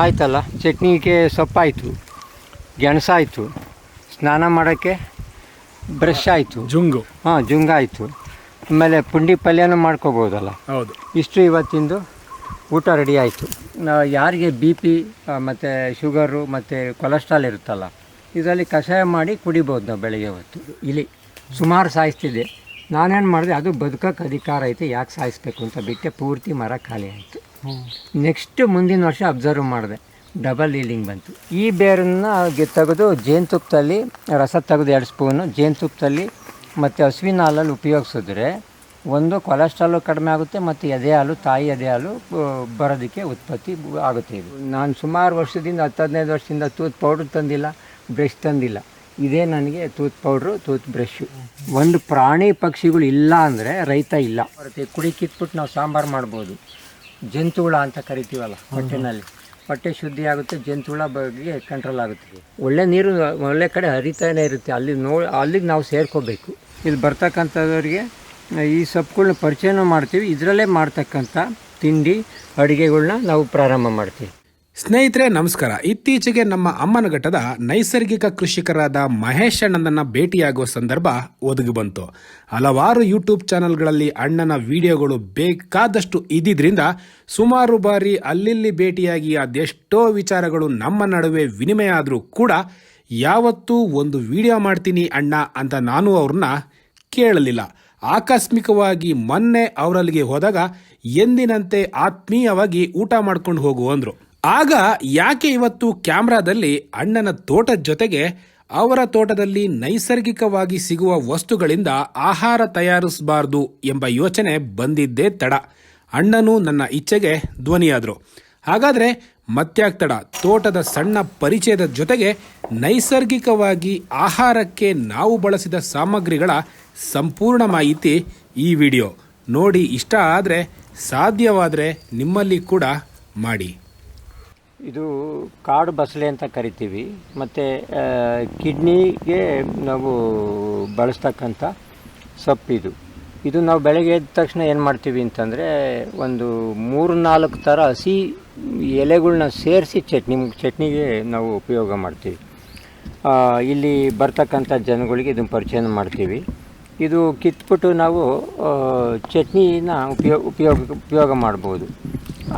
ಆಯ್ತಲ್ಲ, ಚಟ್ನಿಗೆ ಸೊಪ್ಪಾಯಿತು, ಗೆಣಸಾಯಿತು, ಸ್ನಾನ ಮಾಡೋಕ್ಕೆ ಬ್ರಷ್ ಆಯಿತು, ಜುಂಗಾಯಿತು. ಆಮೇಲೆ ಪುಂಡಿ ಪಲ್ಯನೂ ಮಾಡ್ಕೋಬೋದಲ್ಲ. ಹೌದು. ಇಷ್ಟು ಇವತ್ತಿಂದು ಊಟ ರೆಡಿ ಆಯಿತು. ಯಾರಿಗೆ ಬಿ ಪಿ ಮತ್ತು ಶುಗರು ಮತ್ತು ಕೊಲೆಸ್ಟ್ರಾಲ್ ಇರುತ್ತಲ್ಲ, ಇದರಲ್ಲಿ ಕಷಾಯ ಮಾಡಿ ಕುಡಿಬೋದು ನಾವು ಬೆಳಗ್ಗೆ ಹೊತ್ತು. ಇಲಿ ಸುಮಾರು ಸಾಯಿಸ್ತಿದೆ. ನಾನೇನು ಮಾಡಿದೆ, ಅದು ಬದುಕೋಕ್ಕೆ ಅಧಿಕಾರ ಐತೆ, ಯಾಕೆ ಸಾಯಿಸ್ಬೇಕು ಅಂತ ಬಿಟ್ಟೆ. ಪೂರ್ತಿ ಮರ ಖಾಲಿ ಆಯಿತು. ನೆಕ್ಸ್ಟ್ ಮುಂದಿನ ವರ್ಷ ಅಬ್ಸರ್ವ್ ಮಾಡಿದೆ, ಡಬಲ್ ಈಲಿಂಗ್ ಬಂತು. ಈ ಬೇರನ್ನು ತೆಗೆದು ಜೇನುತುಪ್ಪದಲ್ಲಿ ರಸ ತೆಗೆದು 2 ಸ್ಪೂನು ಜೇನುತುಪ್ಪದಲ್ಲಿ ಮತ್ತು ಹಸುವಿನ ಹಾಲಲ್ಲಿ ಉಪಯೋಗಿಸಿದ್ರೆ ಒಂದು ಕೊಲೆಸ್ಟ್ರಾಲು ಕಡಿಮೆ ಆಗುತ್ತೆ ಮತ್ತು ಎದೆ ಹಾಲು, ತಾಯಿ ಎದೆ ಹಾಲು ಬರೋದಕ್ಕೆ ಉತ್ಪತ್ತಿ ಆಗುತ್ತೆ. ಇದು ನಾನು ಸುಮಾರು ವರ್ಷದಿಂದ 10-15 ವರ್ಷದಿಂದ ಟೂತ್ ಪೌಡ್ರ್ ತಂದಿಲ್ಲ, ಬ್ರಷ್ ತಂದಿಲ್ಲ. ಇದೇ ನನಗೆ ಟೂತ್ ಪೌಡ್ರು, ಟೂತ್ ಬ್ರಷ್ಷು. ಒಂದು ಪ್ರಾಣಿ ಪಕ್ಷಿಗಳು ಇಲ್ಲ ಅಂದರೆ ರೈತ ಇಲ್ಲ. ಕುಡಿ ಕಿತ್ಬಿಟ್ಟು ನಾವು ಸಾಂಬಾರು ಮಾಡ್ಬೋದು. ಜಂತುಹುಳ ಅಂತ ಕರಿತೀವಲ್ಲ ಹೊಟ್ಟೆನಲ್ಲಿ, ಹೊಟ್ಟೆ ಶುದ್ಧಿ ಆಗುತ್ತೆ, ಜಂತುಹುಳ ಬಗ್ಗೆ ಕಂಟ್ರೋಲ್ ಆಗುತ್ತೆ. ಒಳ್ಳೆ ನೀರು ಒಳ್ಳೆ ಕಡೆ ಹರಿತಾನೆ ಇರುತ್ತೆ, ಅಲ್ಲಿಗೆ ನಾವು ಸೇರ್ಕೋಬೇಕು. ಇಲ್ಲಿ ಬರ್ತಕ್ಕಂಥವ್ರಿಗೆ ಈ ಸೊಪ್ಪುಗಳ್ನ ಪರಿಚಯನೂ ಮಾಡ್ತೀವಿ. ಇದರಲ್ಲೇ ಮಾಡ್ತಕ್ಕಂಥ ತಿಂಡಿ ಅಡುಗೆಗಳ್ನ ನಾವು ಪ್ರಾರಂಭ ಮಾಡ್ತೀವಿ. ಸ್ನೇಹಿತರೆ ನಮಸ್ಕಾರ. ಇತ್ತೀಚೆಗೆ ನಮ್ಮ ಅಮ್ಮನಘಟ್ಟದ ನೈಸರ್ಗಿಕ ಕೃಷಿಕರಾದ ಮಹೇಶ್ ಅಣ್ಣನನ್ನ ಭೇಟಿಯಾಗುವ ಸಂದರ್ಭ ಒದಗಿ ಬಂತು. ಹಲವಾರು ಯೂಟ್ಯೂಬ್ ಚಾನೆಲ್ಗಳಲ್ಲಿ ಅಣ್ಣನ ವಿಡಿಯೋಗಳು ಬೇಕಾದಷ್ಟು ಇದ್ದಿದ್ರಿಂದ ಸುಮಾರು ಬಾರಿ ಅಲ್ಲಿ ಭೇಟಿಯಾಗಿ ಅದೆಷ್ಟೋ ವಿಚಾರಗಳು ನಮ್ಮ ನಡುವೆ ವಿನಿಮಯ ಆದರೂ ಕೂಡ ಯಾವತ್ತೂ ಒಂದು ವಿಡಿಯೋ ಮಾಡ್ತೀನಿ ಅಣ್ಣ ಅಂತ ನಾನು ಅವ್ರನ್ನ ಕೇಳಲಿಲ್ಲ. ಆಕಸ್ಮಿಕವಾಗಿ ಮೊನ್ನೆ ಅವರಲ್ಲಿಗೆ ಹೋದಾಗ ಎಂದಿನಂತೆ ಆತ್ಮೀಯವಾಗಿ ಊಟ ಮಾಡ್ಕೊಂಡು ಹೋಗು ಅಂದ್ರು. ಆಗ ಯಾಕೆ ಇವತ್ತು ಕ್ಯಾಮ್ರಾದಲ್ಲಿ ಅಣ್ಣನ ತೋಟದ ಜೊತೆಗೆ ಅವರ ತೋಟದಲ್ಲಿ ನೈಸರ್ಗಿಕವಾಗಿ ಸಿಗುವ ವಸ್ತುಗಳಿಂದ ಆಹಾರ ತಯಾರಿಸಬಾರ್ದು ಎಂಬ ಯೋಚನೆ ಬಂದಿದ್ದೇ ತಡ. ಅಣ್ಣನು ನನ್ನ ಇಚ್ಛೆಗೆ ಧ್ವನಿಯಾದರು. ಹಾಗಾದರೆ ಮತ್ಯಾಕ್ ತಡ, ತೋಟದ ಸಣ್ಣ ಪರಿಚಯದ ಜೊತೆಗೆ ನೈಸರ್ಗಿಕವಾಗಿ ಆಹಾರಕ್ಕೆ ನಾವು ಬಳಸಿದ ಸಾಮಗ್ರಿಗಳ ಸಂಪೂರ್ಣ ಮಾಹಿತಿ ಈ ವಿಡಿಯೋ ನೋಡಿ. ಇಷ್ಟ ಆದರೆ ಸಾಧ್ಯವಾದರೆ ನಿಮ್ಮಲ್ಲಿ ಕೂಡ ಮಾಡಿ. ಇದು ಕಾಡು ಬಸಳೆ ಅಂತ ಕರಿತೀವಿ. ಮತ್ತು ಕಿಡ್ನಿಗೆ ನಾವು ಬಳಸ್ತಕ್ಕಂಥ ಸೊಪ್ಪಿದು. ಇದು ನಾವು ಬೆಳಗ್ಗೆ ಎದ್ದ ತಕ್ಷಣ ಏನು ಮಾಡ್ತೀವಿ ಅಂತಂದರೆ, ಒಂದು 3-4 ಥರ ಹಸಿ ಎಲೆಗಳ್ನ ಸೇರಿಸಿ ಚಟ್ನಿಗೆ ನಾವು ಉಪಯೋಗ ಮಾಡ್ತೀವಿ. ಇಲ್ಲಿ ಬರ್ತಕ್ಕಂಥ ಜನಗಳಿಗೆ ಇದನ್ನು ಪರಿಚಯ ಮಾಡ್ತೀವಿ. ಇದು ಕಿತ್ಬಿಟ್ಟು ನಾವು ಚಟ್ನಿನ ಉಪಯೋಗ ಮಾಡ್ಬೋದು.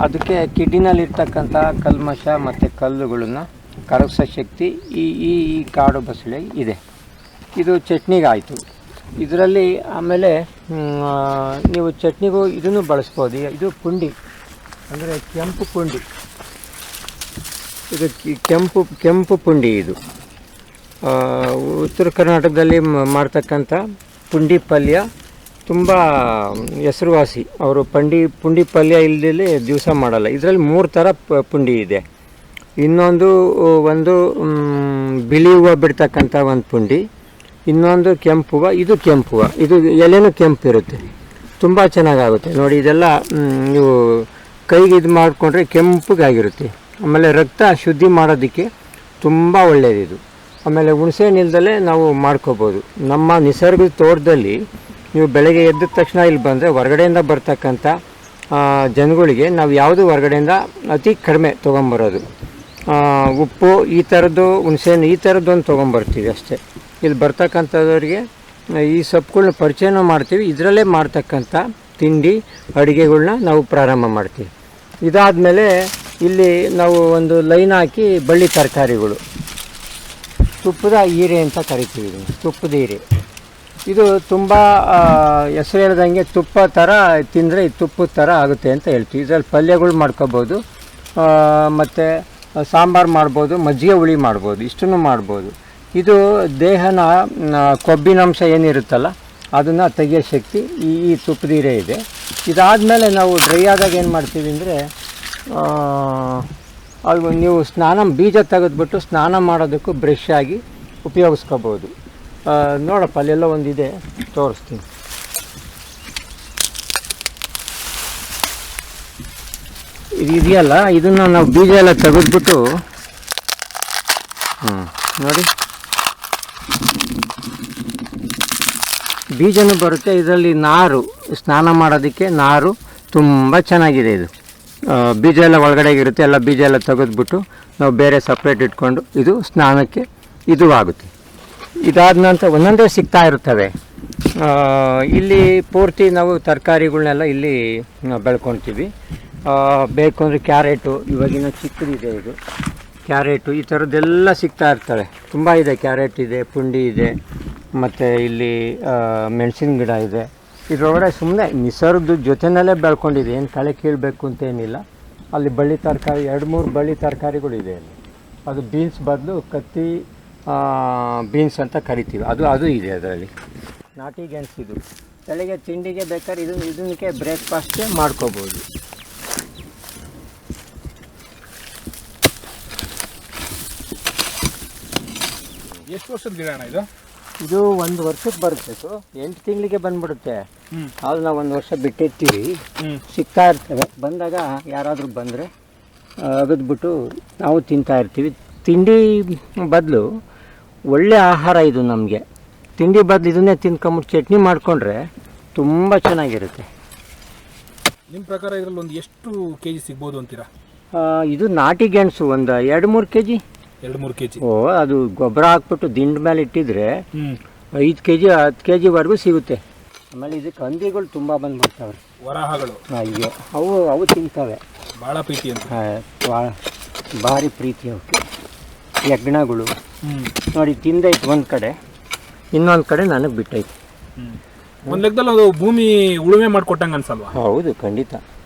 ಅದಕ್ಕೆ ಕಿಡ್ನಿನಲ್ಲಿರ್ತಕ್ಕಂಥ ಕಲ್ಮಶ ಮತ್ತು ಕಲ್ಲುಗಳನ್ನು ಕರಗಿಸೋ ಶಕ್ತಿ ಈ ಕಾಡು ಬಸಳೆ ಇದೆ. ಇದು ಚಟ್ನಿಗಾಯಿತು. ಇದರಲ್ಲಿ ಆಮೇಲೆ ನೀವು ಚಟ್ನಿಗೂ ಇದನ್ನು ಬಳಸ್ಬೋದು. ಇದು ಪುಂಡಿ ಅಂದರೆ ಕೆಂಪು ಪುಂಡಿ. ಇದು ಕೆಂಪು ಪುಂಡಿ. ಇದು ಉತ್ತರ ಕರ್ನಾಟಕದಲ್ಲಿ ಮಾಡ್ತಕ್ಕಂಥ ಪುಂಡಿ ಪಲ್ಯ ತುಂಬ ಹೆಸರುವಾಸಿ. ಅವರು ಪುಂಡಿ ಪಲ್ಯ ಇಲ್ಲದೇ ದಿವಸ ಮಾಡಲ್ಲ. ಇದರಲ್ಲಿ 3 ಥರ ಪುಂಡಿ ಇದೆ. ಒಂದು ಬಿಳಿ ಹೂವು ಬಿಡ್ತಕ್ಕಂಥ ಒಂದು ಪುಂಡಿ, ಇನ್ನೊಂದು ಕೆಂಪು ಹೂವು. ಇದು ಕೆಂಪು ಹೂವು, ಇದು ಎಲೆನೂ ಕೆಂಪು ಇರುತ್ತೆ, ತುಂಬ ಚೆನ್ನಾಗಾಗುತ್ತೆ ನೋಡಿ. ಇದೆಲ್ಲ ನೀವು ಕೈಗೆ ಇದು ಮಾಡಿಕೊಂಡ್ರೆ ಕೆಂಪಗಾಗಿರುತ್ತೆ. ಆಮೇಲೆ ರಕ್ತ ಶುದ್ಧಿ ಮಾಡೋದಕ್ಕೆ ತುಂಬ ಒಳ್ಳೆಯದಿದು. ಆಮೇಲೆ ಹುಣಸೆ ಹಣ್ಣಿಲ್ದಲೇ ನಾವು ಮಾಡ್ಕೋಬೋದು. ನಮ್ಮ ನಿಸರ್ಗದ ತೋಟದಲ್ಲಿ ನೀವು ಬೆಳಗ್ಗೆ ಎದ್ದ ತಕ್ಷಣ ಇಲ್ಲಿ ಬಂದರೆ ಹೊರಗಡೆಯಿಂದ ಬರ್ತಕ್ಕಂಥ ಜನಗಳಿಗೆ ನಾವು ಯಾವುದು ಹೊರಗಡೆಯಿಂದ ಅತಿ ಕಡಿಮೆ ತೊಗೊಂಬರೋದು. ಉಪ್ಪು ಈ ಥರದ್ದು, ಹುಣಸೆಹಣ್ಣು ಈ ಥರದ್ದೊಂದು ತೊಗೊಂಬರ್ತೀವಿ ಅಷ್ಟೇ. ಇಲ್ಲಿ ಬರ್ತಕ್ಕಂಥವ್ರಿಗೆ ಈ ಸೊಪ್ಪುಗಳ್ನ ಪರಿಚಯನೂ ಮಾಡ್ತೀವಿ. ಇದರಲ್ಲೇ ಮಾಡ್ತಕ್ಕಂಥ ತಿಂಡಿ ಅಡುಗೆಗಳ್ನ ನಾವು ಪ್ರಾರಂಭ ಮಾಡ್ತೀವಿ. ಇದಾದಮೇಲೆ ಇಲ್ಲಿ ನಾವು ಒಂದು ಲೈನ್ ಹಾಕಿ ಬಳ್ಳಿ ತರಕಾರಿಗಳು, ತುಪ್ಪದ ಹೀರೆ ಅಂತ ಕರಿತೀವಿ. ತುಪ್ಪದ ಹೀರೆ ಇದು ತುಂಬ ಹೆಸರು ಹೇಳ್ದಂಗೆ ತುಪ್ಪ ಥರ ತಿಂದರೆ ತುಪ್ಪದ ಥರ ಆಗುತ್ತೆ ಅಂತ ಹೇಳ್ತೀವಿ. ಇದರಲ್ಲಿ ಪಲ್ಯಗಳು ಮಾಡ್ಕೋಬೋದು, ಮತ್ತು ಸಾಂಬಾರು ಮಾಡ್ಬೋದು, ಮಜ್ಜಿಗೆ ಹುಳಿ ಮಾಡ್ಬೋದು, ಇಷ್ಟನ್ನು ಮಾಡ್ಬೋದು. ಇದು ದೇಹನ ಕೊಬ್ಬಿನಂಶ ಏನಿರುತ್ತಲ್ಲ ಅದನ್ನು ತೆಗಿಯೋ ಶಕ್ತಿ ಈ ತುಪ್ಪದ ಹೀರೆ ಇದೆ. ಇದಾದಮೇಲೆ ನಾವು ಡ್ರೈ ಆದಾಗ ಏನು ಮಾಡ್ತೀವಿ ಅಂದರೆ, ಅದು ನೀವು ಬೀಜ ತೆಗೆದ್ಬಿಟ್ಟು ಸ್ನಾನ ಮಾಡೋದಕ್ಕೂ ಬ್ರಷ್ ಆಗಿ ಉಪಯೋಗಿಸ್ಕೋಬೋದು. ನೋಡಪ್ಪ ಅಲ್ಲೆಲ್ಲ ಒಂದಿದೆ, ತೋರಿಸ್ತೀನಿ. ಇದು ಇದೆಯಲ್ಲ, ಇದನ್ನು ನಾವು ಬೀಜ ಎಲ್ಲ ತೆಗೆದ್ಬಿಟ್ಟು ನೋಡಿ, ಬೀಜನೂ ಬರುತ್ತೆ. ಇದರಲ್ಲಿ ನಾರು, ಸ್ನಾನ ಮಾಡೋದಕ್ಕೆ ನಾರು ತುಂಬ ಚೆನ್ನಾಗಿದೆ. ಬೀಜ ಎಲ್ಲ ಒಳಗಡೆ ಇರುತ್ತೆ, ಎಲ್ಲ ಬೀಜ ಎಲ್ಲ ತೆಗೆದ್ಬಿಟ್ಟು ನಾವು ಬೇರೆ ಸಪ್ರೇಟ್ ಇಟ್ಕೊಂಡು ಇದು ಸ್ನಾನಕ್ಕೆ ಇದು ಆಗುತ್ತೆ. ಇದಾದ ನಂತರ ಒಂದೊಂದೇ ಸಿಗ್ತಾ ಇರ್ತವೆ. ಇಲ್ಲಿ ಪೂರ್ತಿ ನಾವು ತರಕಾರಿಗಳನ್ನೆಲ್ಲ ಇಲ್ಲಿ ಬೆಳ್ಕೊತೀವಿ. ಬೇಕು ಅಂದರೆ ಕ್ಯಾರೆಟು, ಇವಾಗಿನ ಚಿಕ್ಕದಿದೆ ಇದು ಕ್ಯಾರೆಟು, ಈ ಥರದ್ದೆಲ್ಲ ಸಿಗ್ತಾ ಇರ್ತವೆ. ತುಂಬ ಇದೆ, ಕ್ಯಾರೆಟ್ ಇದೆ, ಪುಂಡಿ ಇದೆ, ಮತ್ತು ಇಲ್ಲಿ ಮೆಣಸಿನ ಗಿಡ ಇದೆ. ಇದರೊಳಗಡೆ ಸುಮ್ಮನೆ ನಿಸರ್ಗದ ಜೊತೆಯಲ್ಲೇ ಬೆಳ್ಕೊಂಡಿದೆ, ಏನು ಕಳೆ ಕೀಳಬೇಕು ಅಂತೇನಿಲ್ಲ. ಅಲ್ಲಿ ಬಳ್ಳಿ ತರಕಾರಿ 2-3 ಬಳ್ಳಿ ತರಕಾರಿಗಳಿದೆ ಅಲ್ಲಿ. ಅದು ಬೀನ್ಸ್ ಬದಲು ಕತ್ತಿ ಬೀನ್ಸ್ ಅಂತ ಕರಿತೀವಿ, ಅದು ಇದೆ ಅದರಲ್ಲಿ. ನಾಟಿ ಗೆಣಸು ಇದು ಬೆಳಗ್ಗೆ ತಿಂಡಿಗೆ ಬೇಕಾದ್ರೆ ಇದಕ್ಕೆ ಬ್ರೇಕ್ಫಾಸ್ಟ್ಗೆ ಮಾಡ್ಕೋಬೋದು. ಎಷ್ಟು ವರ್ಷದ ಗಿಡ ಅಣ್ಣ ಇದು? ಇದು 1 ವರ್ಷಕ್ಕೆ ಬರುತ್ತೆ, 8 ತಿಂಗಳಿಗೆ ಬಂದ್ಬಿಡುತ್ತೆ. ಅದು ನಾವು 1 ವರ್ಷ ಬಿಟ್ಟಿರ್ತೀವಿ, ಸಿಗ್ತಾ ಇರ್ತವೆ. ಬಂದಾಗ ಯಾರಾದರೂ ಬಂದರೆ ಅಗದ್ಬಿಟ್ಟು ನಾವು ತಿಂತಾ ಇರ್ತೀವಿ. ತಿಂಡಿ ಬದಲು ಒಳ್ಳೆ ಆಹಾರ ಇದು ನಮಗೆ. ತಿಂಡಿ ಬದಲು ಇದನ್ನೇ ತಿನ್ಕೊಂಬಿಟ್ಟು ಚಟ್ನಿ ಮಾಡಿಕೊಂಡ್ರೆ ತುಂಬ ಚೆನ್ನಾಗಿರುತ್ತೆ. ನಿಮ್ಮ ಪ್ರಕಾರ ಇದರಲ್ಲಿ ಒಂದು ಎಷ್ಟು ಕೆಜಿ ಸಿಗ್ಬೋದು ಅಂತೀರಾ? ಇದು ನಾಟಿ ಗೆಣಸು ಒಂದು 2-3 kg. 2-3 kg. ಅದು ಗೊಬ್ಬರ ಹಾಕ್ಬಿಟ್ಟು ದಿಂಡ ಮೇಲೆ ಇಟ್ಟಿದ್ರೆ 5 kg 10 kgವರೆಗೂ ಸಿಗುತ್ತೆ. ಆಮೇಲೆ ಇದಕ್ಕೆ ಹಂದಿಗಳು ತುಂಬ ಬಂದ್ಬಿಡ್ತಾವೆ, ವರಾಹಗಳು. ಅಯ್ಯೋ, ಅವು ತಿಂತವೆ, ಭಾಳ ಪ್ರೀತಿ ಅಂತ. ಭಾರಿ ಪ್ರೀತಿ ಅವಕ್ಕೆ. ಯಜ್ಞಗಳು ನೋಡಿ ತಿಂದೈತೆ ಒಂದು ಕಡೆ, ಇನ್ನೊಂದು ಕಡೆ ನನಗೆ ಬಿಟ್ಟೈತೆ. ಒಂದು ಲೆಕ್ಕದಲ್ಲಿ ಅದು ಭೂಮಿ ಉಳುಮೆ ಮಾಡಿಕೊಟ್ಟಂಗೆ ಅನ್ಸಲ್ವಾ? ಹೌದು, ಖಂಡಿತ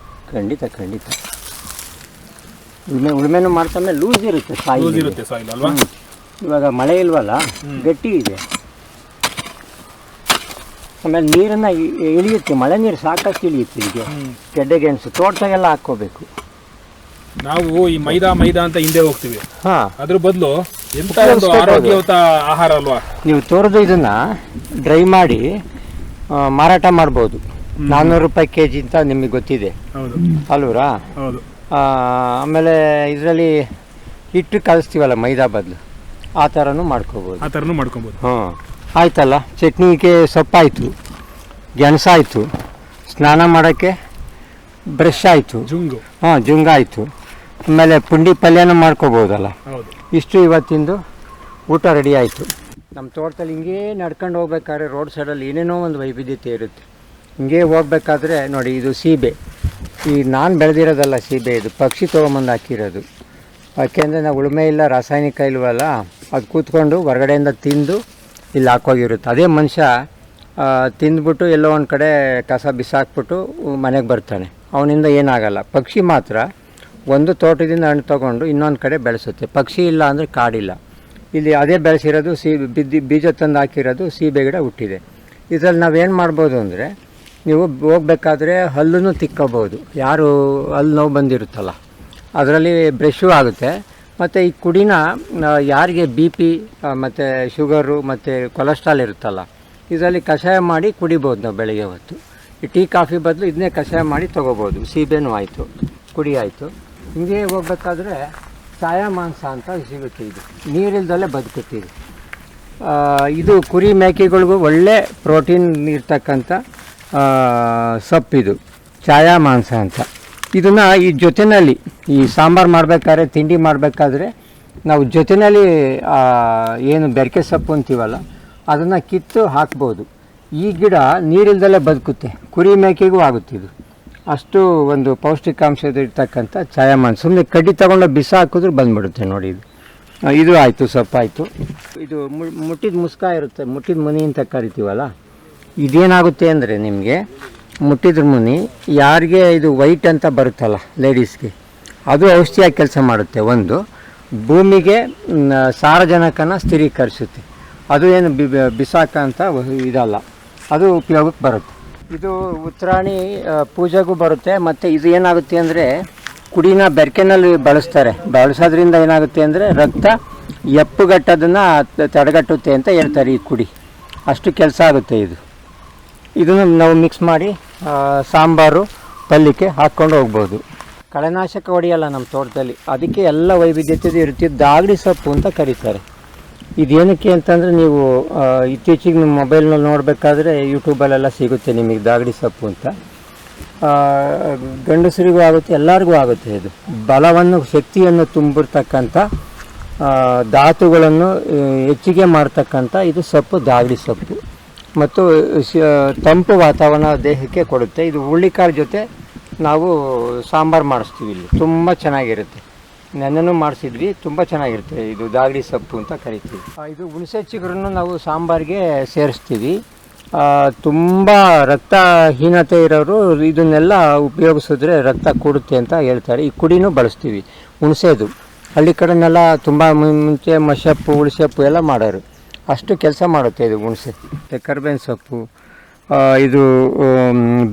ಖಂಡಿತ ಖಂಡಿತ. ಉಳುಮೆನೂ ಮಾಡ್ತಾಮೇಲೆ ಲೂಸ್ ಇರುತ್ತೆ, ಸಾಯಿಲ್ ಅಲ್ವಾ? ಇವಾಗ ಮಳೆ ಇಲ್ವಲ್ಲ, ಗಟ್ಟಿ ಇದೆ. ಆಮೇಲೆ ನೀರನ್ನು ಇಳಿಯುತ್ತೆ, ಮಳೆ ನೀರು ಸಾಕಷ್ಟು ಇಳಿಯುತ್ತೆ. ಈಗ ಗೆಡ್ಡೆ ಗೆಣಸು ತೋಟದಾಗೆಲ್ಲ ಹಾಕ್ಕೋಬೇಕು. ನಾವು ಈ ಮೈದಾ ಅಂತ ಹಿಂದೆ ಹೋಗ್ತೀವಿ, ಅದ್ರ ಬದಲು ಎಂತ ಒಂದು ಆರೋಗ್ಯಯುತ ಆಹಾರ ಅಲ್ವಾ? ನೀವು ತೋರಿದು ಇದನ್ನ ಡ್ರೈ ಮಾಡಿ ಮಾರಾಟ ಮಾಡ್ಬೋದು. 400 ರೂಪಾಯಿ kg ಅಂತ ನಿಮಗೆ ಗೊತ್ತಿದೆ ಅಲ್ವರಾ? ಆಮೇಲೆ ಇದರಲ್ಲಿ ಹಿಟ್ಟು ಕಲಿಸ್ತೀವಲ್ಲ ಮೈದಾ ಬದಲು, ಆ ಥರನೂ ಮಾಡ್ಕೋಬೋದು. ಆಯ್ತಲ್ಲ, ಚಟ್ನಿಗೆ ಸೊಪ್ಪಾಯಿತು, ಗೆಣಸಾಯಿತು, ಸ್ನಾನ ಮಾಡೋಕ್ಕೆ ಬ್ರಷ್ ಆಯಿತು, ಜುಂಗ ಆಯಿತು, ಆಮೇಲೆ ಪುಂಡಿ ಪಲ್ಯನೂ ಮಾಡ್ಕೋಬೋದಲ್ಲ. ಇಷ್ಟು ಇವತ್ತಿಂದು ಊಟ ರೆಡಿ ಆಯಿತು. ನಮ್ಮ ತೋಟದಲ್ಲಿ ಹಿಂಗೇ ನಡ್ಕೊಂಡು ಹೋಗ್ಬೇಕಾದ್ರೆ ರೋಡ್ ಸೈಡಲ್ಲಿ ಏನೇನೋ ಒಂದು ವೈವಿಧ್ಯತೆ ಇರುತ್ತೆ. ಹಿಂಗೇ ಹೋಗ್ಬೇಕಾದ್ರೆ ನೋಡಿ, ಇದು ಸೀಬೆ. ಈ ನಾನು ಬೆಳೆದಿರೋದಲ್ಲ ಸೀಬೆ, ಇದು ಪಕ್ಷಿ ತೊಗೊಂಬಂದು ಹಾಕಿರೋದು. ಯಾಕೆಂದರೆ ನಾವು ಉಳುಮೆ ಇಲ್ಲ, ರಾಸಾಯನಿಕ ಇಲ್ವಲ್ಲ, ಅದು ಕೂತ್ಕೊಂಡು ಹೊರಗಡೆಯಿಂದ ತಿಂದು ಇಲ್ಲಿ ಹಾಕೋಗಿರುತ್ತೆ. ಅದೇ ಮನುಷ್ಯ ತಿಂದ್ಬಿಟ್ಟು ಎಲ್ಲೋ ಒಂದು ಕಡೆ ಕಸ ಬಿಸಾಕ್ಬಿಟ್ಟು ಮನೆಗೆ ಬರ್ತಾನೆ, ಅವನಿಂದ ಏನಾಗಲ್ಲ. ಪಕ್ಷಿ ಮಾತ್ರ ಒಂದು ತೋಟದಿಂದ ಹಣ್ಣು ತೊಗೊಂಡು ಇನ್ನೊಂದು ಕಡೆ ಬೆಳೆಸುತ್ತೆ. ಪಕ್ಷಿ ಇಲ್ಲ ಅಂದರೆ ಕಾಡಿಲ್ಲ. ಇಲ್ಲಿ ಅದೇ ಬೆಳೆಸಿರೋದು ಬೀಜ ತಂದು ಹಾಕಿರೋದು ಸೀಬೆ ಗಿಡ ಹುಟ್ಟಿದೆ. ಇದರಲ್ಲಿ ನಾವೇನು ಮಾಡ್ಬೋದು ಅಂದರೆ, ನೀವು ಹೋಗ್ಬೇಕಾದ್ರೆ ಹಲ್ಲನ್ನು ತಿಕ್ಕೋಬೋದು. ಯಾರು ಹಲ್ಲು ನೋವು ಬಂದಿರುತ್ತಲ್ಲ ಅದರಲ್ಲಿ ಬ್ರಷು ಆಗುತ್ತೆ. ಮತ್ತು ಈ ಕುಡಿನ ಯಾರಿಗೆ BP ಮತ್ತು ಶುಗರು ಮತ್ತು ಕೊಲೆಸ್ಟ್ರಾಲ್ ಇರುತ್ತಲ್ಲ, ಇದರಲ್ಲಿ ಕಷಾಯ ಮಾಡಿ ಕುಡಿಬೋದು ನಾವು ಬೆಳಗ್ಗೆ ಹೊತ್ತು. ಈ ಟೀ ಕಾಫಿ ಬದಲು ಇದನ್ನೇ ಕಷಾಯ ಮಾಡಿ ತೊಗೋಬೋದು. ಸೀಬೆನೂ ಆಯಿತು, ಕುಡಿ ಆಯಿತು. ಹಿಂಗೆ ಹೋಗ್ಬೇಕಾದ್ರೆ ಛಾಯಾ ಮಾಂಸ ಅಂತ ಸಿಗುತ್ತೆ. ಇದು ನೀರಿಲ್ದಲ್ಲೇ ಬದುಕುತ್ತೀವಿ. ಇದು ಕುರಿ ಮೇಕೆಗಳಿಗೂ ಒಳ್ಳೆ ಪ್ರೋಟೀನ್ ಇರ್ತಕ್ಕಂಥ ಸೊಪ್ಪಿದು ಛಾಯಾ ಮಾಂಸ ಅಂತ. ಇದನ್ನು ಈ ಜೊತೆಯಲ್ಲಿ ಈ ಸಾಂಬಾರು ಮಾಡಬೇಕಾದ್ರೆ, ತಿಂಡಿ ಮಾಡಬೇಕಾದ್ರೆ ನಾವು ಜೊತೆಯಲ್ಲಿ ಏನು ಬೆರಕೆ ಸೊಪ್ಪು ಅಂತೀವಲ್ಲ ಅದನ್ನು ಕಿತ್ತು ಹಾಕ್ಬೋದು. ಈ ಗಿಡ ನೀರಿಲ್ದಲ್ಲೇ ಬದುಕುತ್ತೆ, ಕುರಿ ಮೇಕೆಗೂ ಆಗುತ್ತೆ. ಇದು ಅಷ್ಟು ಒಂದು ಪೌಷ್ಟಿಕಾಂಶದ ಇರ್ತಕ್ಕಂಥ ಛಾಯಾ ಮಾಂಸ. ಸುಮ್ಮನೆ ಕಡ್ಡಿ ತೊಗೊಂಡು ಬಿಸ ಹಾಕಿದ್ರು ಬಂದುಬಿಡುತ್ತೆ ನೋಡಿ. ಇದು ಆಯಿತು, ಸೊಪ್ಪಾಯಿತು. ಇದು ಮುಟ್ಟಿದ ಮುಸ್ಕ ಇರುತ್ತೆ, ಮುಟ್ಟಿದ ಮುನಿ ಅಂತ ಕರಿತೀವಲ್ಲ. ಇದೇನಾಗುತ್ತೆ ಅಂದರೆ ನಿಮಗೆ ಮುಟ್ಟಿದ್ರ ಮುನಿ ಯಾರಿಗೆ ಇದು ವೈಟ್ ಅಂತ ಬರುತ್ತಲ್ಲ ಲೇಡೀಸ್ಗೆ, ಅದು ಔಷಧಿಯಾಗಿ ಕೆಲಸ ಮಾಡುತ್ತೆ. ಒಂದು ಭೂಮಿಗೆ ಸಾರಜನಕನ ಸ್ಥಿರೀಕರಿಸುತ್ತೆ. ಅದು ಏನು ಬಿಸಾಕ ಅಂತ ಇದಲ್ಲ, ಅದು ಉಪಯೋಗಕ್ಕೆ ಬರುತ್ತೆ. ಇದು ಉತ್ತರಾಣಿ ಪೂಜೆಗೂ ಬರುತ್ತೆ. ಮತ್ತು ಇದು ಏನಾಗುತ್ತೆ ಅಂದರೆ, ಕುಡಿನ ಬೆರಕೆನಲ್ಲಿ ಬಳಸೋದ್ರಿಂದ ಏನಾಗುತ್ತೆ ಅಂದರೆ ರಕ್ತ ಎಪ್ಪುಗಟ್ಟೋದನ್ನು ತಡೆಗಟ್ಟುತ್ತೆ ಅಂತ ಹೇಳ್ತಾರೆ. ಈ ಕುಡಿ ಅಷ್ಟು ಕೆಲಸ ಆಗುತ್ತೆ. ಇದನ್ನು ನಾವು ಮಿಕ್ಸ್ ಮಾಡಿ ಸಾಂಬಾರು ಪಲ್ಯಕ್ಕೆ ಹಾಕ್ಕೊಂಡು ಹೋಗ್ಬೋದು. ಕಳೆನಾಶಕ ಹೊಡೆಯಲ್ಲ ನಮ್ಮ ತೋಟದಲ್ಲಿ, ಅದಕ್ಕೆ ಎಲ್ಲ ವೈವಿಧ್ಯತೆ ಇರುತ್ತೆ. ದಾಗಡಿ ಸೊಪ್ಪು ಅಂತ ಕರೀತಾರೆ. ಇದೇನಕ್ಕೆ ಅಂತಂದರೆ, ನೀವು ಇತ್ತೀಚೆಗೆ ನಿಮ್ಮ ಮೊಬೈಲ್ನಲ್ಲಿ ನೋಡಬೇಕಾದ್ರೆ ಯೂಟ್ಯೂಬಲ್ಲೆಲ್ಲ ಸಿಗುತ್ತೆ ನಿಮಗೆ ದಾಗಡಿ ಸೊಪ್ಪು ಅಂತ. ಗಂಡಸರಿಗೂ ಆಗುತ್ತೆ, ಎಲ್ಲರಿಗೂ ಆಗುತ್ತೆ. ಇದು ಬಲವನ್ನು ಶಕ್ತಿಯನ್ನು ತುಂಬಿರ್ತಕ್ಕಂಥ ಧಾತುಗಳನ್ನು ಹೆಚ್ಚಿಗೆ ಮಾಡ್ತಕ್ಕಂಥ ಇದು ಸೊಪ್ಪು ದಾಗಡಿ ಸೊಪ್ಪು. ಮತ್ತು ತಂಪು ವಾತಾವರಣ ದೇಹಕ್ಕೆ ಕೊಡುತ್ತೆ. ಇದು ಹುಳ್ಳಿಕಾಳು ಜೊತೆ ನಾವು ಸಾಂಬಾರು ಮಾಡಿಸ್ತೀವಿ. ಇಲ್ಲಿ ತುಂಬ ಚೆನ್ನಾಗಿರುತ್ತೆ. ನೆನ್ನೆನೂ ಮಾಡಿಸಿದ್ವಿ, ತುಂಬ ಚೆನ್ನಾಗಿರುತ್ತೆ. ಇದು ದಾಗಡಿ ಸೊಪ್ಪು ಅಂತ ಕರಿತೀವಿ. ಇದು ಹುಣಸೆ ಚಿಗುರನ್ನು ನಾವು ಸಾಂಬಾರಿಗೆ ಸೇರಿಸ್ತೀವಿ. ತುಂಬ ರಕ್ತಹೀನತೆ ಇರೋರು ಇದನ್ನೆಲ್ಲ ಉಪಯೋಗಿಸಿದ್ರೆ ರಕ್ತ ಕೂಡುತ್ತೆ ಅಂತ ಹೇಳ್ತಾರೆ. ಈ ಕುಡಿನೂ ಬಳಸ್ತೀವಿ ಹುಣಸೆದು. ಹಳ್ಳಿ ಕಡೆನೆಲ್ಲ ತುಂಬ ಮುಂಚೆ ಮಶಪ್ಪು ಹುಳಿಸೊಪ್ಪು ಎಲ್ಲ ಮಾಡೋರು. ಅಷ್ಟು ಕೆಲಸ ಮಾಡುತ್ತೆ ಇದು ಹುಣಸೆ. ಕರ್ಬೇವಿನ ಸೊಪ್ಪು ಇದು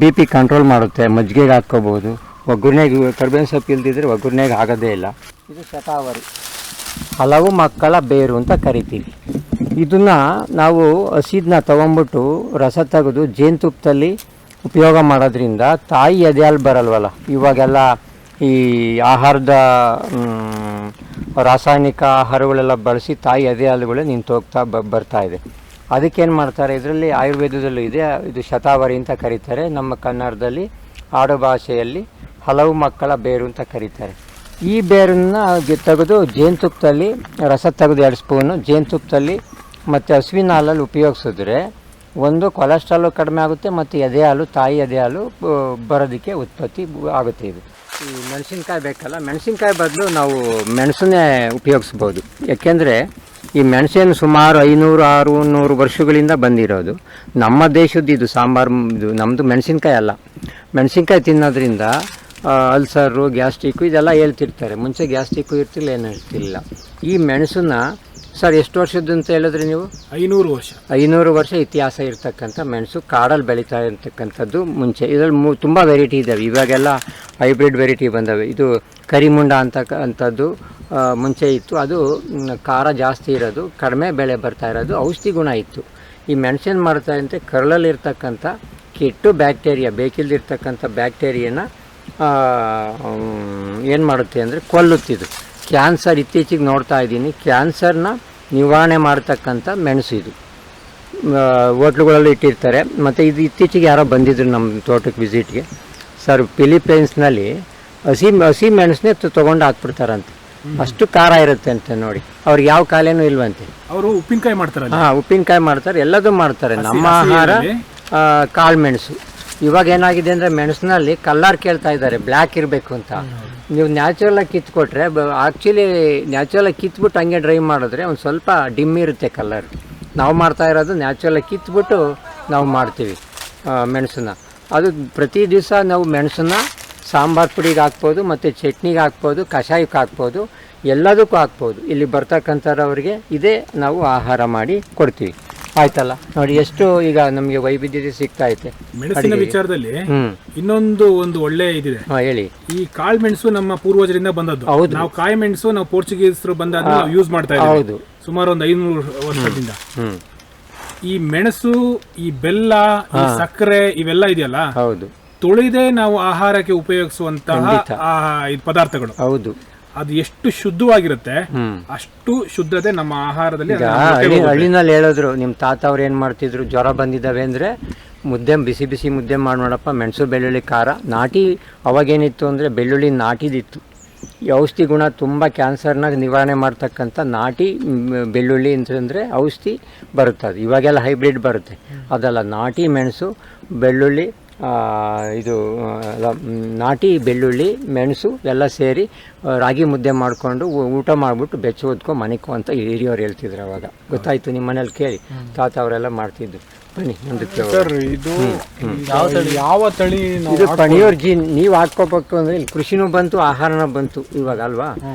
BP ಕಂಟ್ರೋಲ್ ಮಾಡುತ್ತೆ. ಮಜ್ಜಿಗೆಗೆ ಹಾಕ್ಕೋಬೋದು. ಒಗ್ಗರಣೆಗೆ ಕರ್ಬೇವಿನ ಸೊಪ್ಪು ಇಲ್ದಿದ್ರೆ ಒಗ್ಗರಣೆಗೆ ಆಗೋದೇ ಇಲ್ಲ. ಇದು ಶತಾವರಿ, ಹಲವು ಮಕ್ಕಳ ಬೇರು ಅಂತ ಕರಿತೀವಿ. ಇದನ್ನು ನಾವು ಹಸಿದನ್ನ ತೊಗೊಂಬಿಟ್ಟು ರಸ ತೆಗೆದು ಜೇನುತುಪ್ಪದಲ್ಲಿ ಉಪಯೋಗ ಮಾಡೋದ್ರಿಂದ ತಾಯಿ ಎದೆ ಹಾಲು ಬರಲ್ವಲ್ಲ, ಇವಾಗೆಲ್ಲ ಈ ಆಹಾರದ ರಾಸಾಯನಿಕ ಆಹಾರಗಳೆಲ್ಲ ಬಳಸಿ ತಾಯಿ ಎದೆ ಹಾಲುಗಳೇ ನಿಂತೋಗ್ತಾ ಬರ್ತಾ ಇದೆ. ಅದಕ್ಕೇನು ಮಾಡ್ತಾರೆ, ಇದರಲ್ಲಿ ಆಯುರ್ವೇದದಲ್ಲೂ ಇದೆ, ಇದು ಶತಾವರಿ ಅಂತ ಕರೀತಾರೆ. ನಮ್ಮ ಕನ್ನಡದಲ್ಲಿ ಆಡು ಭಾಷೆಯಲ್ಲಿ ಹಲವು ಮಕ್ಕಳ ಬೇರು ಅಂತ ಕರೀತಾರೆ. ಈ ಬೇರನ್ನು ತೆಗೆದು ಜೇನುತುಪ್ಪದಲ್ಲಿ ರಸ ತೆಗೆದು 2 ಸ್ಪೂನು ಜೇನುತುಪ್ಪದಲ್ಲಿ ಮತ್ತು ಹಸುವಿನ ಹಾಲಲ್ಲಿ ಉಪಯೋಗಿಸಿದ್ರೆ ಒಂದು ಕೊಲೆಸ್ಟ್ರಾಲು ಕಡಿಮೆ ಆಗುತ್ತೆ ಮತ್ತು ಎದೆ ಹಾಲು, ತಾಯಿ ಎದೆ ಹಾಲು ಬರೋದಕ್ಕೆ ಉತ್ಪತ್ತಿ ಆಗುತ್ತೆ. ಇದು ಈ ಮೆಣಸಿನ್ಕಾಯಿ ಬೇಕಲ್ಲ, ಮೆಣಸಿನ್ಕಾಯಿ ಬದಲು ನಾವು ಮೆಣಸನ್ನೇ ಉಪಯೋಗಿಸ್ಬೋದು. ಯಾಕೆಂದರೆ ಈ ಮೆಣಸೇನು ಸುಮಾರು 500-600 ವರ್ಷಗಳಿಂದ ಬಂದಿರೋದು. ನಮ್ಮ ದೇಶದ್ದು ಇದು ಸಾಂಬಾರು. ಇದು ನಮ್ಮದು ಮೆಣಸಿನ್ಕಾಯಿ ಅಲ್ಲ. ಮೆಣಸಿನ್ಕಾಯಿ ತಿನ್ನೋದ್ರಿಂದ ಅಲ್ಸರು, ಗ್ಯಾಸ್ಟ್ರಿಕ್ಕು ಇದೆಲ್ಲ ಹೇಳ್ತಿರ್ತಾರೆ. ಮುಂಚೆ ಗ್ಯಾಸ್ಟ್ರಿಕ್ಕು ಇರ್ತಿಲ್ಲ, ಏನು ಇರ್ತಿಲ್ಲ. ಈ ಮೆಣಸನ್ನ ಸರ್ ಎಷ್ಟು ವರ್ಷದ್ದು ಅಂತ ಹೇಳಿದ್ರೆ ನೀವು? 500 ವರ್ಷ ಇತಿಹಾಸ ಇರ್ತಕ್ಕಂಥ ಮೆಣಸು. ಕಾಡಲ್ಲಿ ಬೆಳೀತಾ ಇರ್ತಕ್ಕಂಥದ್ದು ಮುಂಚೆ. ಇದರಲ್ಲಿ ತುಂಬ ವೆರೈಟಿ ಇದ್ದಾವೆ. ಇವಾಗೆಲ್ಲ ಹೈಬ್ರಿಡ್ ವೆರೈಟಿ ಬಂದವೆ. ಇದು ಕರಿಮುಂಡ ಅಂತಕ್ಕಂಥದ್ದು ಮುಂಚೆ ಇತ್ತು. ಅದು ಖಾರ ಜಾಸ್ತಿ ಇರೋದು, ಕಡಿಮೆ ಬೆಳೆ ಬರ್ತಾ ಇರೋದು, ಔಷಧಿ ಗುಣ ಇತ್ತು. ಈ ಮೆಣಸೇನು ಮಾಡ್ತಾ ಇರುತ್ತೆ, ಕರಳಲ್ಲಿರ್ತಕ್ಕಂಥ ಕೆಟ್ಟು ಬ್ಯಾಕ್ಟೀರಿಯಾ, ಬೇಕಿಲ್ದಿರ್ತಕ್ಕಂಥ ಬ್ಯಾಕ್ಟೀರಿಯಾನ ಏನು ಮಾಡುತ್ತೆ ಅಂದರೆ ಕೊಲ್ಲುತ್ತಿದ್ದು. ಕ್ಯಾನ್ಸರ್ ಇತ್ತೀಚೆಗೆ ನೋಡ್ತಾ ಇದ್ದೀನಿ, ಕ್ಯಾನ್ಸರ್ನ ನಿವಾರಣೆ ಮಾಡ್ತಕ್ಕಂಥ ಮೆಣಸು ಇದು. ಹೋಟ್ಲುಗಳಲ್ಲಿ ಇಟ್ಟಿರ್ತಾರೆ. ಮತ್ತು ಇದು ಇತ್ತೀಚೆಗೆ ಯಾರೋ ಬಂದಿದ್ರು ನಮ್ಮ ತೋಟಕ್ಕೆ ವಿಸಿಟ್ಗೆ. ಸರ್, ಫಿಲಿಪೈನ್ಸ್ನಲ್ಲಿ ಹಸಿ ಮೆಣಸನ್ನೇ ತೊಗೊಂಡು ಹಾಕ್ಬಿಡ್ತಾರಂತೆ. ಅಷ್ಟು ಖಾರ ಇರುತ್ತೆ ಅಂತ ನೋಡಿ. ಅವ್ರಿಗೆ ಯಾವ ಕಾಲೇನೂ ಇಲ್ವಂತೆ. ಅವರು ಉಪ್ಪಿನಕಾಯಿ ಮಾಡ್ತಾರೆ. ಉಪ್ಪಿನಕಾಯಿ ಮಾಡ್ತಾರೆ, ಎಲ್ಲದೂ ಮಾಡ್ತಾರೆ. ನಮ್ಮ ಆಹಾರ ಕಾಳು ಮೆಣಸು. ಇವಾಗ ಏನಾಗಿದೆ ಅಂದರೆ ಮೆಣಸಿನಲ್ಲಿ ಕಲರ್ ಕೇಳ್ತಾ ಇದ್ದಾರೆ, ಬ್ಲ್ಯಾಕ್ ಇರಬೇಕು ಅಂತ. ನೀವು ನ್ಯಾಚುರಲಾಗಿ ಕಿತ್ಕೊಟ್ರೆ, ಆ್ಯಕ್ಚುಲಿ ನ್ಯಾಚುರಲಾಗಿ ಕಿತ್ಬಿಟ್ಟು ಹಂಗೆ ಡ್ರೈ ಮಾಡಿದ್ರೆ ಒಂದು ಸ್ವಲ್ಪ ಡಿಮ್ ಇರುತ್ತೆ ಕಲರ್. ನಾವು ಮಾಡ್ತಾ ಇರೋದು ನ್ಯಾಚುರಲಾಗಿ ಕಿತ್ಬಿಟ್ಟು ನಾವು ಮಾಡ್ತೀವಿ ಮೆಣಸನ್ನ. ಅದು ಪ್ರತಿ ದಿವಸ ನಾವು ಮೆಣಸನ್ನ ಸಾಂಬಾರು ಪುಡಿಗೆ ಹಾಕ್ಬೋದು, ಮತ್ತು ಚಟ್ನಿಗೆ ಹಾಕ್ಬೋದು, ಕಷಾಯಕ್ಕೆ ಹಾಕ್ಬೋದು, ಎಲ್ಲದಕ್ಕೂ ಹಾಕ್ಬೋದು. ಇಲ್ಲಿ ಬರ್ತಕ್ಕಂಥವ್ರಿಗೆ ಇದೇ ನಾವು ಆಹಾರ ಮಾಡಿ ಕೊಡ್ತೀವಿ. ಆಯ್ತಲ್ಲ ನೋಡಿ, ಎಷ್ಟು ಈಗ ನಮಗೆ ವೈವಿಧ್ಯತೆ ಸಿಗ್ತಾ ಐತೆ. ಮೆಣಸಿನ ವಿಚಾರದಲ್ಲಿ ಇನ್ನೊಂದು ಒಳ್ಳೆ ಇದಿದೆ. ಹೇಳಿ. ಈ ಕಾಳು ಮೆಣಸು ನಮ್ಮ ಪೂರ್ವಜರಿಂದ ಬಂದದ್ದು. ನಾವು ಕಾಯಿ ಮೆಣಸು ನಾವು ಪೋರ್ಚುಗೀಸರು ಬಂದಾಗ ಯೂಸ್ ಮಾಡ್ತಾ ಇದ್ದೀವಿ. ಹೌದು, ಸುಮಾರು ಒಂದು 500 ವರ್ಷದಿಂದ. ಈ ಮೆಣಸು, ಈ ಬೆಲ್ಲ, ಈ ಸಕ್ಕರೆ ಇವೆಲ್ಲ ಇದೆಯಲ್ಲ, ಹೌದು, ತೊಳೆದೇ ನಾವು ಆಹಾರಕ್ಕೆ ಉಪಯೋಗಿಸುವಂತಹ ಪದಾರ್ಥಗಳು. ಹೌದು, ಅದು ಎಷ್ಟು ಶುದ್ಧವಾಗಿರುತ್ತೆ ಅಷ್ಟು ಶುದ್ಧತೆ ನಮ್ಮ ಆಹಾರದಲ್ಲಿ. ಹಳ್ಳಿನಲ್ಲಿ ಹೇಳಿದ್ರು, ನಿಮ್ಮ ತಾತ ಅವ್ರು ಏನು ಮಾಡ್ತಿದ್ರು, ಜ್ವರ ಬಂದಿದ್ದಾವೆ ಅಂದರೆ ಮುದ್ದೆ, ಬಿಸಿ ಬಿಸಿ ಮುದ್ದೆ ಮಾಡಿ ನೋಡಪ್ಪ, ಮೆಣಸು ಬೆಳ್ಳುಳ್ಳಿ ಖಾರ ನಾಟಿ. ಅವಾಗೇನಿತ್ತು ಅಂದರೆ ಬೆಳ್ಳುಳ್ಳಿ ನಾಟಿದಿತ್ತು. ಈ ಔಷಧಿ ಗುಣ ತುಂಬ, ಕ್ಯಾನ್ಸರ್ನ ನಿವಾರಣೆ ಮಾಡ್ತಕ್ಕಂಥ ನಾಟಿ ಬೆಳ್ಳುಳ್ಳಿ ಅಂತಂದರೆ ಔಷಧಿ ಬರುತ್ತೆ. ಅದು ಇವಾಗೆಲ್ಲ ಹೈಬ್ರಿಡ್ ಬರುತ್ತೆ, ಅದಲ್ಲ. ನಾಟಿ ಮೆಣಸು, ಬೆಳ್ಳುಳ್ಳಿ, ಇದು ನಾಟಿ ಬೆಳ್ಳುಳ್ಳಿ, ಮೆಣಸು ಎಲ್ಲ ಸೇರಿ ರಾಗಿ ಮುದ್ದೆ ಮಾಡಿಕೊಂಡು ಊಟ ಮಾಡಿಬಿಟ್ಟು ಬೆಚ್ಚ ಹೊದ್ಕೊಂಡು ಮನೆಗೂ ಅಂತ ಹಿರಿಯವ್ರು ಹೇಳ್ತಿದ್ರು. ಅವಾಗ ಗೊತ್ತಾಯ್ತು, ನಿಮ್ಮ ಮನೇಲಿ ಕೇಳಿ, ತಾತ ಅವರೆಲ್ಲ ಮಾಡ್ತಿದ್ರು. ಬನ್ನಿ ಮುಂದಕ್ಕೆ. ಯಾವ ತಳಿ? ಇದು ಪಣಿಯೂರ್ ಜಿ. ನೀವು ಹಾಕ್ಕೋಬೇಕು ಅಂದರೆ ಇಲ್ಲಿ ಕೃಷಿನೂ ಬಂತು, ಆಹಾರನೂ ಬಂತು ಇವಾಗ ಅಲ್ವಾ.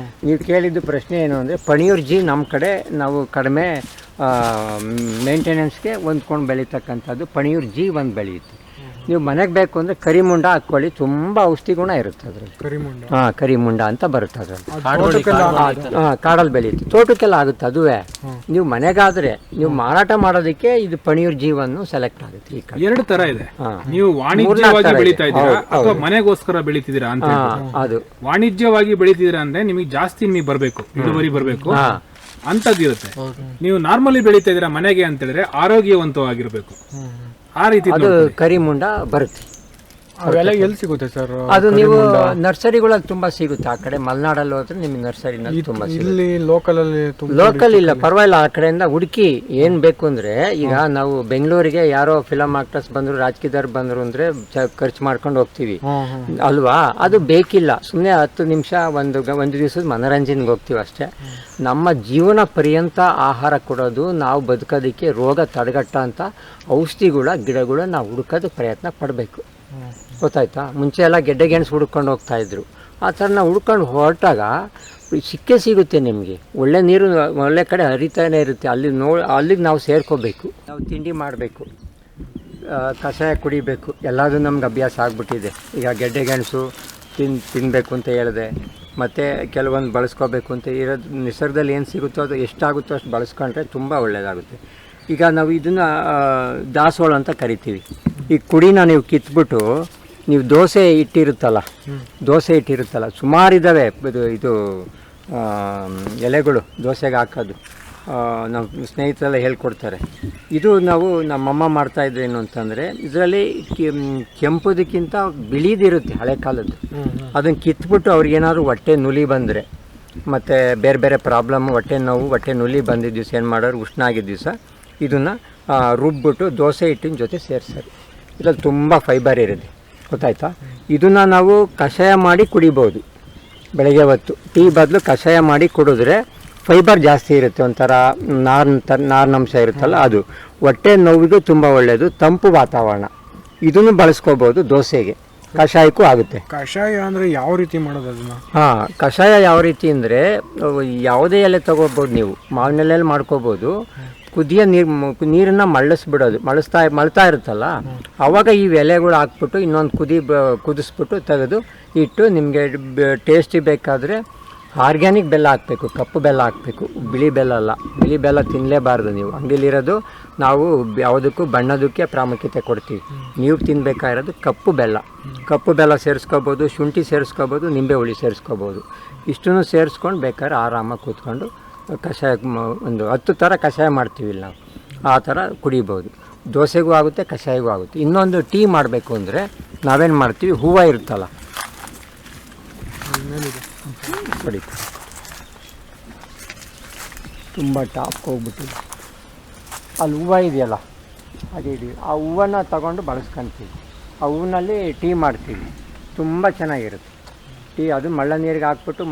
ನೀವು ಕೇಳಿದ್ದು ಪ್ರಶ್ನೆ ಏನು ಅಂದರೆ, ಪಣಿಯೂರ್ ಜಿ ನಮ್ಮ ಕಡೆ ನಾವು ಕಡಿಮೆ ಮೇಂಟೆನೆನ್ಸ್ಗೆ ಹೊಂದ್ಕೊಂಡು ಬೆಳೀತಕ್ಕಂಥದ್ದು ಪಣಿಯೂರ್ ಜಿ ಒಂದು ಬೆಳೆಯುತ್ತೆ. ನೀವು ಮನೆಗೆ ಬೇಕು ಅಂದರೆ ಕರಿಮುಂಡ ಹಾಕ್ಕೊಳ್ಳಿ, ತುಂಬ ಔಷಧಿ ಗುಣ ಇರುತ್ತೆ ಅದರಲ್ಲಿ. ಕರಿಮುಂಡ ಅಂತ ಬರುತ್ತೆ ಅದರಲ್ಲಿ. ಕಾಡಲ್ಲಿ ಬೆಳೆಯುತ್ತೆ, ತೋಟಕ್ಕೆಲ್ಲ ಆಗುತ್ತೆ. ಅದುವೇ ನೀವು ಮನೆಗಾದರೆ, ನೀವು ಮಾರಾಟ ಮಾಡೋದಕ್ಕೆ ಇದು ಪಣಿಯೂರ್ ಜೀವನ್ನು ಸೆಲೆಕ್ಟ್ ಆಗುತ್ತೆ. ಈ ಕಡೆ 2 ತರ ಇದೆ. ನೀವು ವಾಣಿಜ್ಯವಾಗಿ ಬೆಳೀತಾ ಇದ್ದೀರಾ ಅಥವಾ ಮನೆಗೋಸ್ಕರ ಬೆಳೀತಿದ್ದೀರಾ ಅಂತ? ಅದು ವಾಣಿಜ್ಯವಾಗಿ ಬೆಳೀತಿದ್ದೀರಾ ಅಂದ್ರೆ ನಿಮಗೆ ಜಾಸ್ತಿ ನಿಮಗೆ ಬರಬೇಕು, ಇಳುವರಿ ಬರಬೇಕು ಅಂತದ್ದು ಇರುತ್ತೆ. ನೀವು ನಾರ್ಮಲಿ ಬೆಳೀತಾ ಇದ್ದೀರಾ ಮನೆಗೆ ಅಂತ ಹೇಳಿದ್ರೆ ಆರೋಗ್ಯವಂತವಾಗಿರ್ಬೇಕು. ಆ ರೀತಿ ಅದು ಕರಿಮುಂಡ ಬರುತ್ತೆ. ಅವೆಲ್ಲ ಎಲ್ಲಿ ಸಿಗುತ್ತೆ ಸರ್? ಅದು ನೀವು ನರ್ಸರಿಗಳಲ್ಲಿ ತುಂಬಾ ಸಿಗುತ್ತೆ. ಆ ಕಡೆ ಮಲೆನಾಡಲ್ಲಿ ಹೋದ್ರೆ ನಿಮಗೆ ನರ್ಸರಿನಲ್ಲಿ ತುಂಬಾ ಸಿಗುತ್ತೆ. ಇಲ್ಲಿ ಲೋಕಲ್ ಅಲ್ಲಿ ಲೋಕಲ್ ಇಲ್ಲ ಪರವಾಗಿಲ್ಲ, ಆ ಕಡೆಯಿಂದ ಹುಡುಕಿ ಏನ್ ಬೇಕು ಅಂದ್ರೆ, ಈಗ ನಾವು ಬೆಂಗಳೂರಿಗೆ ಯಾರೋ ಫಿಲಂ ಆಕ್ಟರ್ಸ್ ಬಂದ್ರು, ರಾಜಕೀಯದವ್ರು ಬಂದ್ರು ಅಂದ್ರೆ ಖರ್ಚು ಮಾಡ್ಕೊಂಡು ಹೋಗ್ತೀವಿ ಅಲ್ವಾ. ಅದು ಬೇಕಿಲ್ಲ, ಸುಮ್ಮನೆ 10 ನಿಮಿಷ ಒಂದು ದಿವಸದ ಮನೋರಂಜನೆಗೆ ಹೋಗ್ತೀವಿ ಅಷ್ಟೇ. ನಮ್ಮ ಜೀವನ ಪರ್ಯಂತ ಆಹಾರ ಕೊಡೋದು, ನಾವು ಬದುಕೋದಕ್ಕೆ ರೋಗ ತಡೆಗಟ್ಟ ಅಂತ ಔಷಧಿಗಳ ಗಿಡಗಳು ನಾವು ಹುಡುಕೋದು ಪ್ರಯತ್ನ ಪಡಬೇಕು. ಗೊತ್ತಾಯ್ತಾ? ಮುಂಚೆ ಎಲ್ಲ ಗೆಡ್ಡೆ ಗೆಣಸು ಹುಡ್ಕೊಂಡು ಹೋಗ್ತಾ ಇದ್ರು. ಆ ಥರ ನಾವು ಹುಡ್ಕೊಂಡು ಹೊರಟಾಗ ಸಿಕ್ಕೇ ಸಿಗುತ್ತೆ ನಿಮಗೆ. ಒಳ್ಳೆ ನೀರು ಒಳ್ಳೆ ಕಡೆ ಹರಿತಾನೆ ಇರುತ್ತೆ. ಅಲ್ಲಿಗೆ ನಾವು ಸೇರ್ಕೋಬೇಕು. ನಾವು ತಿಂಡಿ ಮಾಡಬೇಕು, ಕಷಾಯ ಕುಡಿಬೇಕು, ಎಲ್ಲದೂ ನಮ್ಗೆ ಅಭ್ಯಾಸ ಆಗಿಬಿಟ್ಟಿದೆ. ಈಗ ಗೆಡ್ಡೆ ಗೆಣಸು ತಿನ್ನಬೇಕು ಅಂತ ಹೇಳಿದೆ, ಮತ್ತು ಕೆಲವೊಂದು ಬಳಸ್ಕೋಬೇಕು ಅಂತ ಇರೋದು. ನಿಸರ್ಗದಲ್ಲಿ ಏನು ಸಿಗುತ್ತೋ ಅದು ಎಷ್ಟಾಗುತ್ತೋ ಅಷ್ಟು ಬಳಸ್ಕೊಂಡ್ರೆ ತುಂಬ ಒಳ್ಳೆಯದಾಗುತ್ತೆ. ಈಗ ನಾವು ಇದನ್ನು ದಾಸವಾಳ ಅಂತ ಕರಿತೀವಿ. ಈ ಕುಡಿನ ನೀವು ಕಿತ್ಬಿಟ್ಟು, ನೀವು ದೋಸೆ ಇಟ್ಟಿರುತ್ತಲ್ಲ ಸುಮಾರಿದ್ದಾವೆ ಇದು ಎಲೆಗಳು ದೋಸೆಗೆ ಹಾಕೋದು. ನಮ್ಮ ಸ್ನೇಹಿತರೆಲ್ಲ ಹೇಳ್ಕೊಡ್ತಾರೆ. ಇದು ನಮ್ಮಮ್ಮ ಮಾಡ್ತಾಯಿದ್ರು. ಏನು ಅಂತಂದರೆ, ಇದರಲ್ಲಿ ಕೆಂಪುದಕ್ಕಿಂತ ಬಿಳಿದಿರುತ್ತೆ ಹಳೆ ಕಾಲದ್ದು. ಅದನ್ನು ಕಿತ್ಬಿಟ್ಟು ಅವ್ರಿಗೇನಾದ್ರು ಹೊಟ್ಟೆ ನುಲಿ ಬಂದರೆ, ಮತ್ತು ಬೇರೆ ಬೇರೆ ಪ್ರಾಬ್ಲಮ್, ಹೊಟ್ಟೆ ನೋವು, ಹೊಟ್ಟೆ ನುಲಿ ಬಂದಿದ್ದ ದಿವಸ ಏನು ಮಾಡೋರು, ಉಷ್ಣ ಆಗಿದ್ದ ದಿವಸ ಇದನ್ನು ರುಬ್ಬಿಟ್ಟು ದೋಸೆ ಹಿಟ್ಟಿನ ಜೊತೆ ಸೇರಿಸ್ತಾರೆ. ಇದರಲ್ಲಿ ತುಂಬ ಫೈಬರ್ ಇರುತ್ತೆ. ಗೊತ್ತಾಯ್ತಾ? ಇದನ್ನು ನಾವು ಕಷಾಯ ಮಾಡಿ ಕುಡಿಬೋದು. ಬೆಳಗ್ಗೆ ಹೊತ್ತು ಟೀ ಬದಲು ಕಷಾಯ ಮಾಡಿ ಕುಡಿದ್ರೆ ಫೈಬರ್ ಜಾಸ್ತಿ ಇರುತ್ತೆ. ಒಂಥರ ನಾರಿನಂಶ ಇರುತ್ತಲ್ಲ, ಅದು ಹೊಟ್ಟೆ ನೋವಿಗೂ ತುಂಬ ಒಳ್ಳೆಯದು. ತಂಪು ವಾತಾವರಣ, ಇದನ್ನು ಬಳಸ್ಕೋಬೋದು. ದೋಸೆಗೆ ಕಷಾಯಕ್ಕೂ ಆಗುತ್ತೆ. ಕಷಾಯ ಅಂದರೆ ಯಾವ ರೀತಿ ಮಾಡೋದು ಅದನ್ನು? ಹಾಂ, ಕಷಾಯ ಯಾವ ರೀತಿ ಅಂದರೆ, ಯಾವುದೇ ಎಲೆ ತೊಗೋಬೋದು ನೀವು. ಮಾವಿನ ಎಲೆಯಲ್ಲಿ ಮಾಡ್ಕೋಬೋದು. ಕುದಿಯೋ ನೀರನ್ನು ಮಳ್ತಾ ಇರುತ್ತಲ್ಲ, ಆವಾಗ ಈ ಎಲೆಗಳು ಹಾಕ್ಬಿಟ್ಟು ಇನ್ನೊಂದು ಕುದಿಸ್ಬಿಟ್ಟು ತೆಗೆದು ಇಟ್ಟು, ನಿಮಗೆ ಟೇಸ್ಟಿ ಬೇಕಾದರೆ ಆರ್ಗ್ಯಾನಿಕ್ ಬೆಲ್ಲ ಹಾಕಬೇಕು, ಕಪ್ಪು ಬೆಲ್ಲ ಹಾಕಬೇಕು, ಬಿಳಿ ಬೆಲ್ಲ ಅಲ್ಲ. ಬಿಳಿ ಬೆಲ್ಲ ತಿನ್ನಲೇಬಾರ್ದು ನೀವು. ಅಂಗಡಿಲಿರೋದು ನಾವು ಯಾವುದಕ್ಕೂ ಬಣ್ಣದಕ್ಕೆ ಪ್ರಾಮುಖ್ಯತೆ ಕೊಡ್ತೀವಿ. ನೀವು ತಿನ್ನಬೇಕಾಗಿರೋದು ಕಪ್ಪು ಬೆಲ್ಲ ಸೇರಿಸ್ಕೋಬೋದು, ಶುಂಠಿ ಸೇರಿಸ್ಕೋಬೋದು, ನಿಂಬೆ ಹುಳಿ ಸೇರಿಸ್ಕೋಬೋದು. ಇಷ್ಟನ್ನು ಸೇರಿಸ್ಕೊಂಡು ಬೇಕಾದ್ರೆ ಆರಾಮಾಗಿ ಕೂತ್ಕೊಂಡು ಕಷಾಯ ಒಂದು 10 ಥರ ಕಷಾಯ ಮಾಡ್ತೀವಿ ಇಲ್ಲಿ ನಾವು. ಆ ಥರ ಕುಡಿಬೋದು. ದೋಸೆಗೂ ಆಗುತ್ತೆ, ಕಷಾಯಗೂ ಆಗುತ್ತೆ. ಇನ್ನೊಂದು ಟೀ ಮಾಡಬೇಕು ಅಂದರೆ ನಾವೇನು ಮಾಡ್ತೀವಿ, ಹೂವು ಇರುತ್ತಲ್ಲ, ಹೊಡಿತೀವಿ. ತುಂಬ ಟಾಪ್ ಹೋಗ್ಬಿಟ್ಟಿದೆ. ಅಲ್ಲಿ ಹೂವು ಇದೆಯಲ್ಲ, ಅದೇ ಆ ಹೂವನ್ನು ತಗೊಂಡು ಬಳಸ್ಕೊತೀವಿ. ಆ ಹೂವಿನಲ್ಲಿ ಟೀ ಮಾಡ್ತೀವಿ. ತುಂಬ ಚೆನ್ನಾಗಿರುತ್ತೆ ಟೀ. ಅದು ಮಳ್ಳ ನೀರಿಗೆ ಹಾಕ್ಬಿಟ್ಟು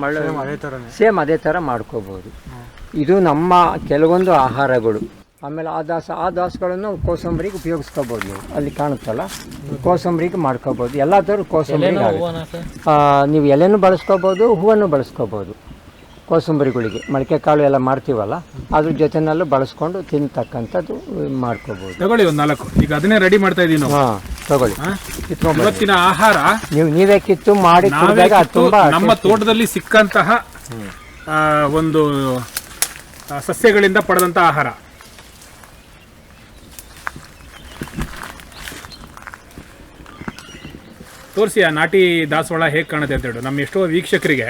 ಸೇಮ್ ಅದೇ ಥರ ಮಾಡ್ಕೋಬೋದು. ಇದು ನಮ್ಮ ಕೆಲವೊಂದು ಆಹಾರಗಳು. ಆಮೇಲೆ ಆ ದಾಸಗಳನ್ನು ಕೋಸಂಬರಿಗೆ ಉಪಯೋಗಿಸ್ಕೋಬೋದು. ನೀವು ಅಲ್ಲಿ ಕಾಣುತ್ತಲ್ಲ, ಕೋಸಂಬರಿಗೆ ಮಾಡ್ಕೋಬೋದು. ಎಲ್ಲ ಥರ ಕೋಸಂಬರಿಗೆ ನೀವು ಎಲೆನೂ ಬಳಸ್ಕೋಬೋದು, ಹೂವನ್ನು ಬಳಸ್ಕೋಬೋದು. ಕೋಸಂಬರಿಗಳಿಗೆ ಮೊಳಕೆ ಕಾಳು ಎಲ್ಲ ಮಾಡ್ತೀವಲ್ಲ, ಅದ್ರ ಜೊತೆನಲ್ಲೂ ಬಳಸ್ಕೊಂಡು ತಿನ್ನತಕ್ಕಂಥದ್ದು ಮಾಡ್ಕೋಬೋದು. ತಗೊಳ್ಳಿ ಒಂದು 4. ಈಗ ಅದನ್ನೇ ರೆಡಿ ಮಾಡ್ತಾ ಇದ್ದೀವಿ ನಾವು. ಹಾಂ, ತಗೊಳ್ಳಿ. ಇವತ್ತಿನ ಆಹಾರ ನೀವೇ ಕಿತ್ತು ಮಾಡಿ ನಮ್ಮ ತೋಟದಲ್ಲಿ ಸಿಕ್ಕಂತಹ ಒಂದು ಸಸ್ಯಗಳಿಂದ ಪಡೆದಂತಹ ಆಹಾರ. ತೋರಿಸಿ ಆ ನಾಟಿ ದಾಸವಾಳ ಹೇಗೆ ಕಾಣುತ್ತೆ ಅಂತ ಹೇಳಿ. ನಮ್ಮ ಎಷ್ಟೋ ವೀಕ್ಷಕರಿಗೆ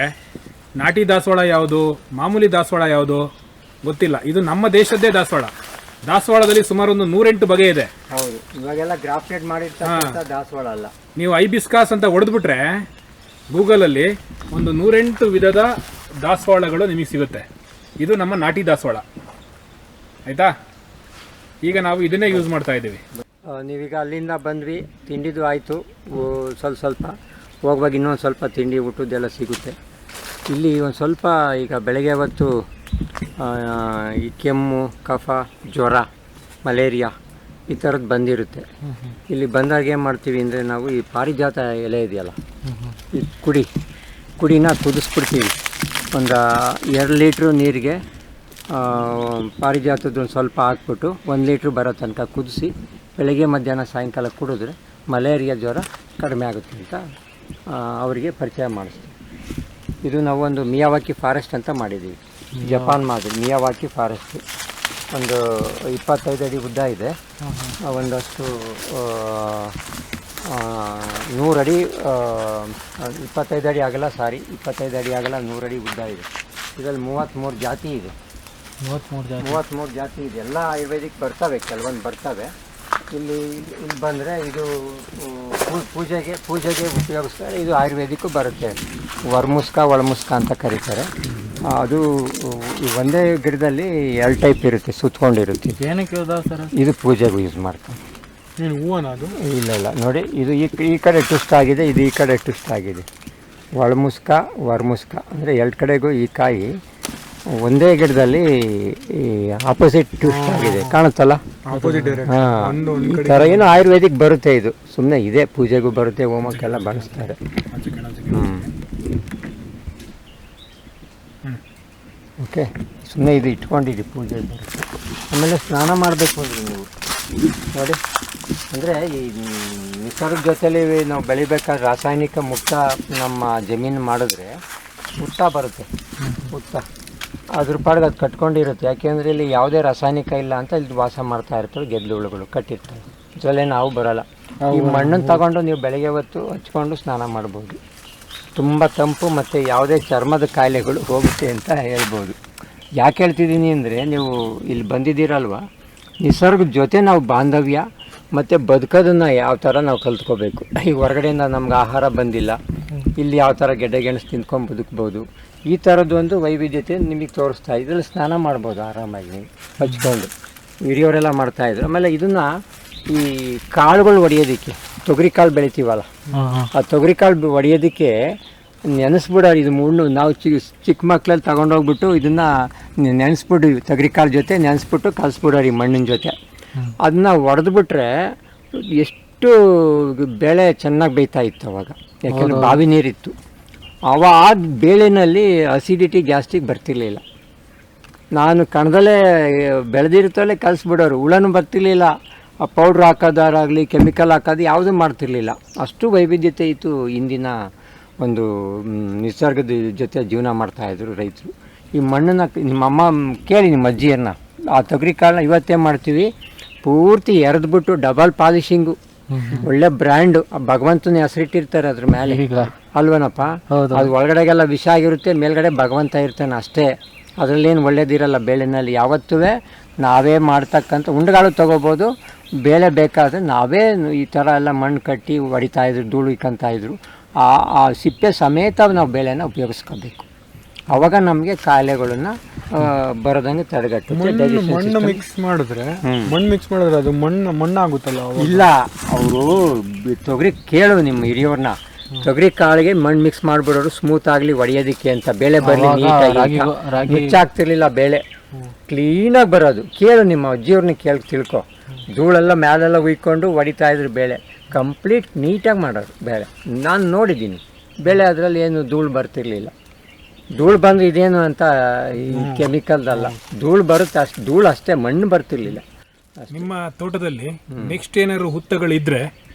ನಾಟಿ ದಾಸವಾಳ ಯಾವುದು, ಮಾಮೂಲಿ ದಾಸವಾಳ ಯಾವುದು ಗೊತ್ತಿಲ್ಲ. ಇದು ನಮ್ಮ ದೇಶದ್ದೇ ದಾಸವಾಳ. ದಾಸವಾಳದಲ್ಲಿ ಸುಮಾರು ಒಂದು 108 ಬಗೆ ಇದೆ. ಹೌದು, ಇವಾಗೆಲ್ಲ ಗ್ರಾಫ್ಟೆಡ್ ಮಾಡಿರ್ತಕ್ಕಂಥ ದಾಸವಾಳ ಅಲ್ಲ. ನೀವು ಐಬಿಸ್ಕಾಸ್ ಅಂತ ಹೊಡೆದ್ಬಿಟ್ರೆ ಗೂಗಲಲ್ಲಿ ಒಂದು 108 ವಿಧದ ದಾಸವಾಳಗಳು ನಿಮಗೆ ಸಿಗುತ್ತೆ. ಇದು ನಮ್ಮ ನಾಟಿ ದಾಸವಾಳ. ಆಯಿತಾ? ಈಗ ನಾವು ಇದನ್ನೇ ಯೂಸ್ ಮಾಡ್ತಾ ಇದ್ದೀವಿ. ನೀವೀಗ ಅಲ್ಲಿಂದ ಬಂದ್ವಿ, ತಿಂಡಿದು ಆಯಿತು. ಸ್ವಲ್ಪ ಹೋಗುವಾಗ ಇನ್ನೊಂದು ಸ್ವಲ್ಪ ತಿಂಡಿ ಊಟದ್ದೆಲ್ಲ ಸಿಗುತ್ತೆ. ಇಲ್ಲಿ ಒಂದು ಸ್ವಲ್ಪ ಈಗ ಬೆಳಗ್ಗೆ ಹೊತ್ತು ಈ ಕೆಮ್ಮು, ಕಫ, ಜ್ವರ, ಮಲೇರಿಯಾ ಈ ಥರದ್ದು ಬಂದಿರುತ್ತೆ. ಇಲ್ಲಿ ಬಂದಾಗ ಏನು ಮಾಡ್ತೀವಿ ಅಂದರೆ, ನಾವು ಈ ಪಾರಿಜಾತ ಎಲೆ ಇದೆಯಲ್ಲ, ಈ ಕುಡಿನ ಕುದಿಸ್ಬಿಡ್ತೀವಿ. ಒಂದು 2 ಲೀಟ್ರು ನೀರಿಗೆ ಪಾರಿಜಾತದ್ದು ಒಂದು ಸ್ವಲ್ಪ ಹಾಕ್ಬಿಟ್ಟು 1 ಲೀಟ್ರ್ ಬರೋ ತನಕ ಕುದಿಸಿ ಬೆಳಗ್ಗೆ ಮಧ್ಯಾಹ್ನ ಸಾಯಂಕಾಲ ಕುಡಿದ್ರೆ ಮಲೇರಿಯಾ ಜ್ವರ ಕಡಿಮೆ ಆಗುತ್ತೆ ಅಂತ ಅವರಿಗೆ ಪರಿಚಯ ಮಾಡಿಸ್ತೀವಿ. ಇದು ನಾವೊಂದು ಮಿಯಾವಾಕಿ ಫಾರೆಸ್ಟ್ ಅಂತ ಮಾಡಿದ್ದೀವಿ. ಜಪಾನ್ ಮಾದರಿ ಮಿಯಾವಾಕಿ ಫಾರೆಸ್ಟ್. ಒಂದು 25 ಅಡಿ ಉದ್ದ ಇದೆ. ಒಂದಷ್ಟು 100 ಅಡಿ 25 ಅಡಿ ಆಗಲ್ಲ, 25 ಅಡಿ ಆಗಲ್ಲ, 100 ಅಡಿ ಉದ್ದ ಇದೆ. ಇದರಲ್ಲಿ 33 ಜಾತಿ ಇದೆ. 33 ಜಾತಿ ಇದೆ. ಎಲ್ಲ ಆಯುರ್ವೇದಿಕ್ ಬರ್ತವೆ, ಕೆಲವೊಂದು ಬರ್ತವೆ. ಇಲ್ಲಿ ಬಂದರೆ ಇದು ಪೂಜೆಗೆ ಉಪಯೋಗಿಸ್ತಾರೆ. ಇದು ಆಯುರ್ವೇದಿಕ್ಕೂ ಬರುತ್ತೆ. ವರ್ಮುಸ್ಕ ಒಳಮುಸ್ಕ ಅಂತ ಕರೀತಾರೆ. ಅದು ಒಂದೇ ಗಿಡದಲ್ಲಿ 2 ಟೈಪ್ ಇರುತ್ತೆ, ಸುತ್ಕೊಂಡಿರುತ್ತೆ. ಏನಕ್ಕೆ ಸರ್? ಇದು ಪೂಜೆಗೂ ಯೂಸ್ ಮಾಡ್ತಾರೆ. ಏನು ಹೂವನ ಅದು? ಇಲ್ಲ ನೋಡಿ, ಇದು ಈ ಕಡೆ ಟ್ವಿಸ್ಟ್ ಆಗಿದೆ, ಇದು ಈ ಕಡೆ ಟ್ವಿಸ್ಟ್ ಆಗಿದೆ. ಒಳಮುಸ್ಕ ವರ್ಮುಸ್ಕ ಅಂದರೆ 2 ಕಡೆಗೂ ಈ ಕಾಯಿ ಒಂದೇ ಗಿಡದಲ್ಲಿ ಆಪೋಸಿಟ್ ಟ್ವಿಸ್ಟ್ ಆಗಿದೆ, ಕಾಣುತ್ತಲ್ಲ? ಹಾಂ, ಈ ಥರ ಏನು ಆಯುರ್ವೇದಿಕ್ ಬರುತ್ತೆ. ಇದು ಸುಮ್ಮನೆ ಇದೆ, ಪೂಜೆಗೂ ಬರುತ್ತೆ, ಹೋಮಕ್ಕೆಲ್ಲ ಬಳಸ್ತಾರೆ. ಓಕೆ, ಸುಮ್ಮನೆ ಇದು ಇಟ್ಕೊಂಡಿದ್ದು ಪೂಜೆಗೆ ಬರುತ್ತೆ. ಆಮೇಲೆ ಸ್ನಾನ ಮಾಡಬೇಕು ಅಂದರೆ ನೀವು ನೋಡಿ, ಅಂದರೆ ಈ ನಿಸರ್ಗ ಜೊತೆಲಿ ನಾವು ಬೆಳಿಬೇಕಾದ್ರೆ ರಾಸಾಯನಿಕ ಮುಕ್ತ ನಮ್ಮ ಜಮೀನು ಮಾಡಿದ್ರೆ ಹುತ್ತ ಬರುತ್ತೆ. ಹುತ್ತ ಅದ್ರ ಪಾಡಿಗೆ ಅದು ಕಟ್ಕೊಂಡಿರುತ್ತೆ. ಯಾಕೆಂದರೆ ಇಲ್ಲಿ ಯಾವುದೇ ರಾಸಾಯನಿಕ ಇಲ್ಲ ಅಂತ ಇಲ್ಲಿ ವಾಸ ಮಾಡ್ತಾ ಇರ್ತವೆ ಗೆದ್ಲುಗಳು ಕಟ್ಟಿರ್ತವೆ. ಇದರಲ್ಲೇ ನಾವು ಬರೋಲ್ಲ. ಈ ಮಣ್ಣನ್ನು ತಗೊಂಡು ನೀವು ಬೆಳಗ್ಗೆ ಹೊತ್ತು ಹಚ್ಕೊಂಡು ಸ್ನಾನ ಮಾಡ್ಬೋದು. ತುಂಬ ತಂಪು ಮತ್ತು ಯಾವುದೇ ಚರ್ಮದ ಕಾಯಿಲೆಗಳು ಹೋಗುತ್ತೆ ಅಂತ ಹೇಳ್ಬೋದು. ಯಾಕೆ ಹೇಳ್ತಿದ್ದೀನಿ ಅಂದರೆ, ನೀವು ಇಲ್ಲಿ ಬಂದಿದ್ದೀರಲ್ವ, ನಿಸರ್ಗದ ಜೊತೆ ನಾವು ಬಾಂಧವ್ಯ ಮತ್ತು ಬದುಕೋದನ್ನು ಯಾವ ಥರ ನಾವು ಕಲ್ತ್ಕೋಬೇಕು. ಈಗ ಹೊರಗಡೆಯಿಂದ ನಮ್ಗೆ ಆಹಾರ ಬಂದಿಲ್ಲ, ಇಲ್ಲಿ ಯಾವ ಥರ ಗೆಡ್ಡೆ ಗೆಣಸು ತಿಂದ್ಕೊಂಡು ಬದುಕ್ಬೋದು. ಈ ಥರದ್ದು ಒಂದು ವೈವಿಧ್ಯತೆ ನಿಮಗೆ ತೋರಿಸ್ತಾ. ಇದರಲ್ಲಿ ಸ್ನಾನ ಮಾಡ್ಬೋದು ಆರಾಮಾಗಿ ನೀವು ಹಚ್ಕೊಂಡು. ಹಿರಿಯವರೆಲ್ಲ ಮಾಡ್ತಾಯಿದ್ರು. ಆಮೇಲೆ ಇದನ್ನು ಈ ಕಾಳುಗಳು ಒಡೆಯೋದಕ್ಕೆ, ತೊಗರಿ ಕಾಳು ಬೆಳಿತೀವಲ್ಲ, ಆ ತೊಗರಿ ಕಾಳು ಒಡೆಯೋದಕ್ಕೆ ನೆನೆಸ್ಬಿಡೋ. ಇದು ಮುಳ್ಳು ನಾವು ಚಿಕ್ಕ ಮಕ್ಕಳಲ್ಲಿ ತಗೊಂಡೋಗ್ಬಿಟ್ಟು ಇದನ್ನು ನೆನೆಸ್ಬಿಟ್ಟು ತೊಗರಿ ಕಾಳು ಜೊತೆ ನೆನೆಸ್ಬಿಟ್ಟು ಕಲಿಸ್ಬಿಡೋರಿ ಮಣ್ಣಿನ ಜೊತೆ. ಅದನ್ನ ಒಡೆದ್ಬಿಟ್ರೆ ಎಷ್ಟು ಬೆಳೆ ಚೆನ್ನಾಗಿ ಬೇಯ್ತಾ ಇತ್ತು ಅವಾಗ. ಯಾಕೆಂದರೆ ಬಾವಿ ನೀರಿತ್ತು. ಆ ಬೇಳೆನಲ್ಲಿ ಅಸಿಡಿಟಿ ಗ್ಯಾಸ್ಟ್ರಿಕ್ ಬರ್ತಿರ್ಲಿಲ್ಲ. ನಾನು ಕಣದಲ್ಲೇ ಬೆಳೆದಿರ್ತಲೇ ಕಲಿಸ್ಬಿಡೋರು. ಹುಳನೂ ಬರ್ತಿರ್ಲಿಲ್ಲ. ಆ ಪೌಡ್ರ್ ಹಾಕೋದಾರಾಗಲಿ ಕೆಮಿಕಲ್ ಹಾಕೋದು ಯಾವುದೂ ಮಾಡ್ತಿರ್ಲಿಲ್ಲ. ಅಷ್ಟು ವೈವಿಧ್ಯತೆ ಇತ್ತು ಇಂದಿನ ಒಂದು ನಿಸರ್ಗದ ಜೊತೆ ಜೀವನ ಮಾಡ್ತಾಯಿದ್ರು ರೈತರು. ಈ ಮಣ್ಣನ್ನು ನಿಮ್ಮಮ್ಮ ಕೇಳಿ, ನಿಮ್ಮ ಅಜ್ಜಿಯನ್ನ, ಆ ತೊಗರಿ ಕಾಳನ್ನ ಇವತ್ತೇ ಮಾಡ್ತೀವಿ, ಪೂರ್ತಿ ಎರೆದ್ಬಿಟ್ಟು ಡಬಲ್ ಪಾಲಿಶಿಂಗು, ಒಳ್ಳೆ ಬ್ರ್ಯಾಂಡು, ಭಗವಂತನ ಹೆಸರಿಟ್ಟಿರ್ತಾರೆ ಅದ್ರ ಮೇಲೆ, ಅಲ್ವೇನಪ್ಪ? ಅದು ಒಳಗಡೆಗೆಲ್ಲ ವಿಷ ಆಗಿರುತ್ತೆ, ಮೇಲ್ಗಡೆ ಭಗವಂತ ಇರ್ತಾನೆ ಅಷ್ಟೇ. ಅದರಲ್ಲೇನು ಒಳ್ಳೇದಿರಲ್ಲ ಬೇಳೆನಲ್ಲಿ. ಯಾವತ್ತೂ ನಾವೇ ಮಾಡ್ತಕ್ಕಂಥ ಉಂಡುಗಾಳು ತೊಗೋಬೋದು. ಬೇಳೆ ಬೇಕಾದರೆ ನಾವೇ ಈ ಥರ ಎಲ್ಲ ಮಣ್ಣು ಕಟ್ಟಿ ಹೊಡಿತಾಯಿದ್ರು, ಧೂಳು ಇಕ್ಕಂತಾಯಿದ್ರು. ಆ ಸಿಪ್ಪೆ ಸಮೇತ ನಾವು ಬೇಳೆನ ಉಪಯೋಗಿಸ್ಕೋಬೇಕು. ಅವಾಗ ನಮಗೆ ಕಾಯಿಲೆಗಳನ್ನು ಬರೋದಂಗೆ ತಡೆಗಟ್ಟುತ್ತೆ. ಮಣ್ಣು ಮಿಕ್ಸ್ ಮಾಡಿದ್ರೆ ಅದು ಮಣ್ಣಾಗುತ್ತಲ್ಲ? ಇಲ್ಲ, ಅವರು ತೊಗರಿ ಕೇಳು ನಿಮ್ಮ ಹಿರಿಯವ್ರನ್ನ, ತೊಗರಿ ಕಾಳಿಗೆ ಮಣ್ಣು ಮಿಕ್ಸ್ ಮಾಡಿಬಿಡೋರು ಸ್ಮೂತ್ ಆಗಲಿ ಹೊಡೆಯೋದಕ್ಕೆ ಅಂತ. ಬೇಳೆ ಬರಲಿ ನೀಟಾಗಿ, ಮುಚ್ಚಾಗ್ತಿರ್ಲಿಲ್ಲ ಬೇಳೆ, ಕ್ಲೀನಾಗಿ ಬರೋದು. ಕೇಳು ನಿಮ್ಮ ಅಜ್ಜಿಯವ್ರನ್ನ ಕೇಳಿ ತಿಳ್ಕೊ. ಧೂಳೆಲ್ಲ ಮ್ಯಾಲೆಲ್ಲ ಉಯ್ಕೊಂಡು ಹೊಡಿತಾಯಿದ್ರು ಬೇಳೆ, ಕಂಪ್ಲೀಟ್ ನೀಟಾಗಿ ಮಾಡೋರು ಬೇಳೆ. ನಾನು ನೋಡಿದ್ದೀನಿ ಬೇಳೆ, ಅದರಲ್ಲಿ ಏನು ಧೂಳು ಬರ್ತಿರ್ಲಿಲ್ಲ. ಧೂಳು ಬಂದರೆ ಇದೇನು ಅಂತ ಈ ಕೆಮಿಕಲ್ದಲ್ಲ, ಧೂಳು ಬರುತ್ತೆ ಅಷ್ಟು, ಧೂಳು ಅಷ್ಟೇ, ಮಣ್ಣು ಬರ್ತಿರ್ಲಿಲ್ಲ. ನಿಮ್ಮ ತೋಟದಲ್ಲಿ ನೆಕ್ಸ್ಟ್ ಏನಾದ್ರು ಹುತ್ತಗಳಿದ್ರೆ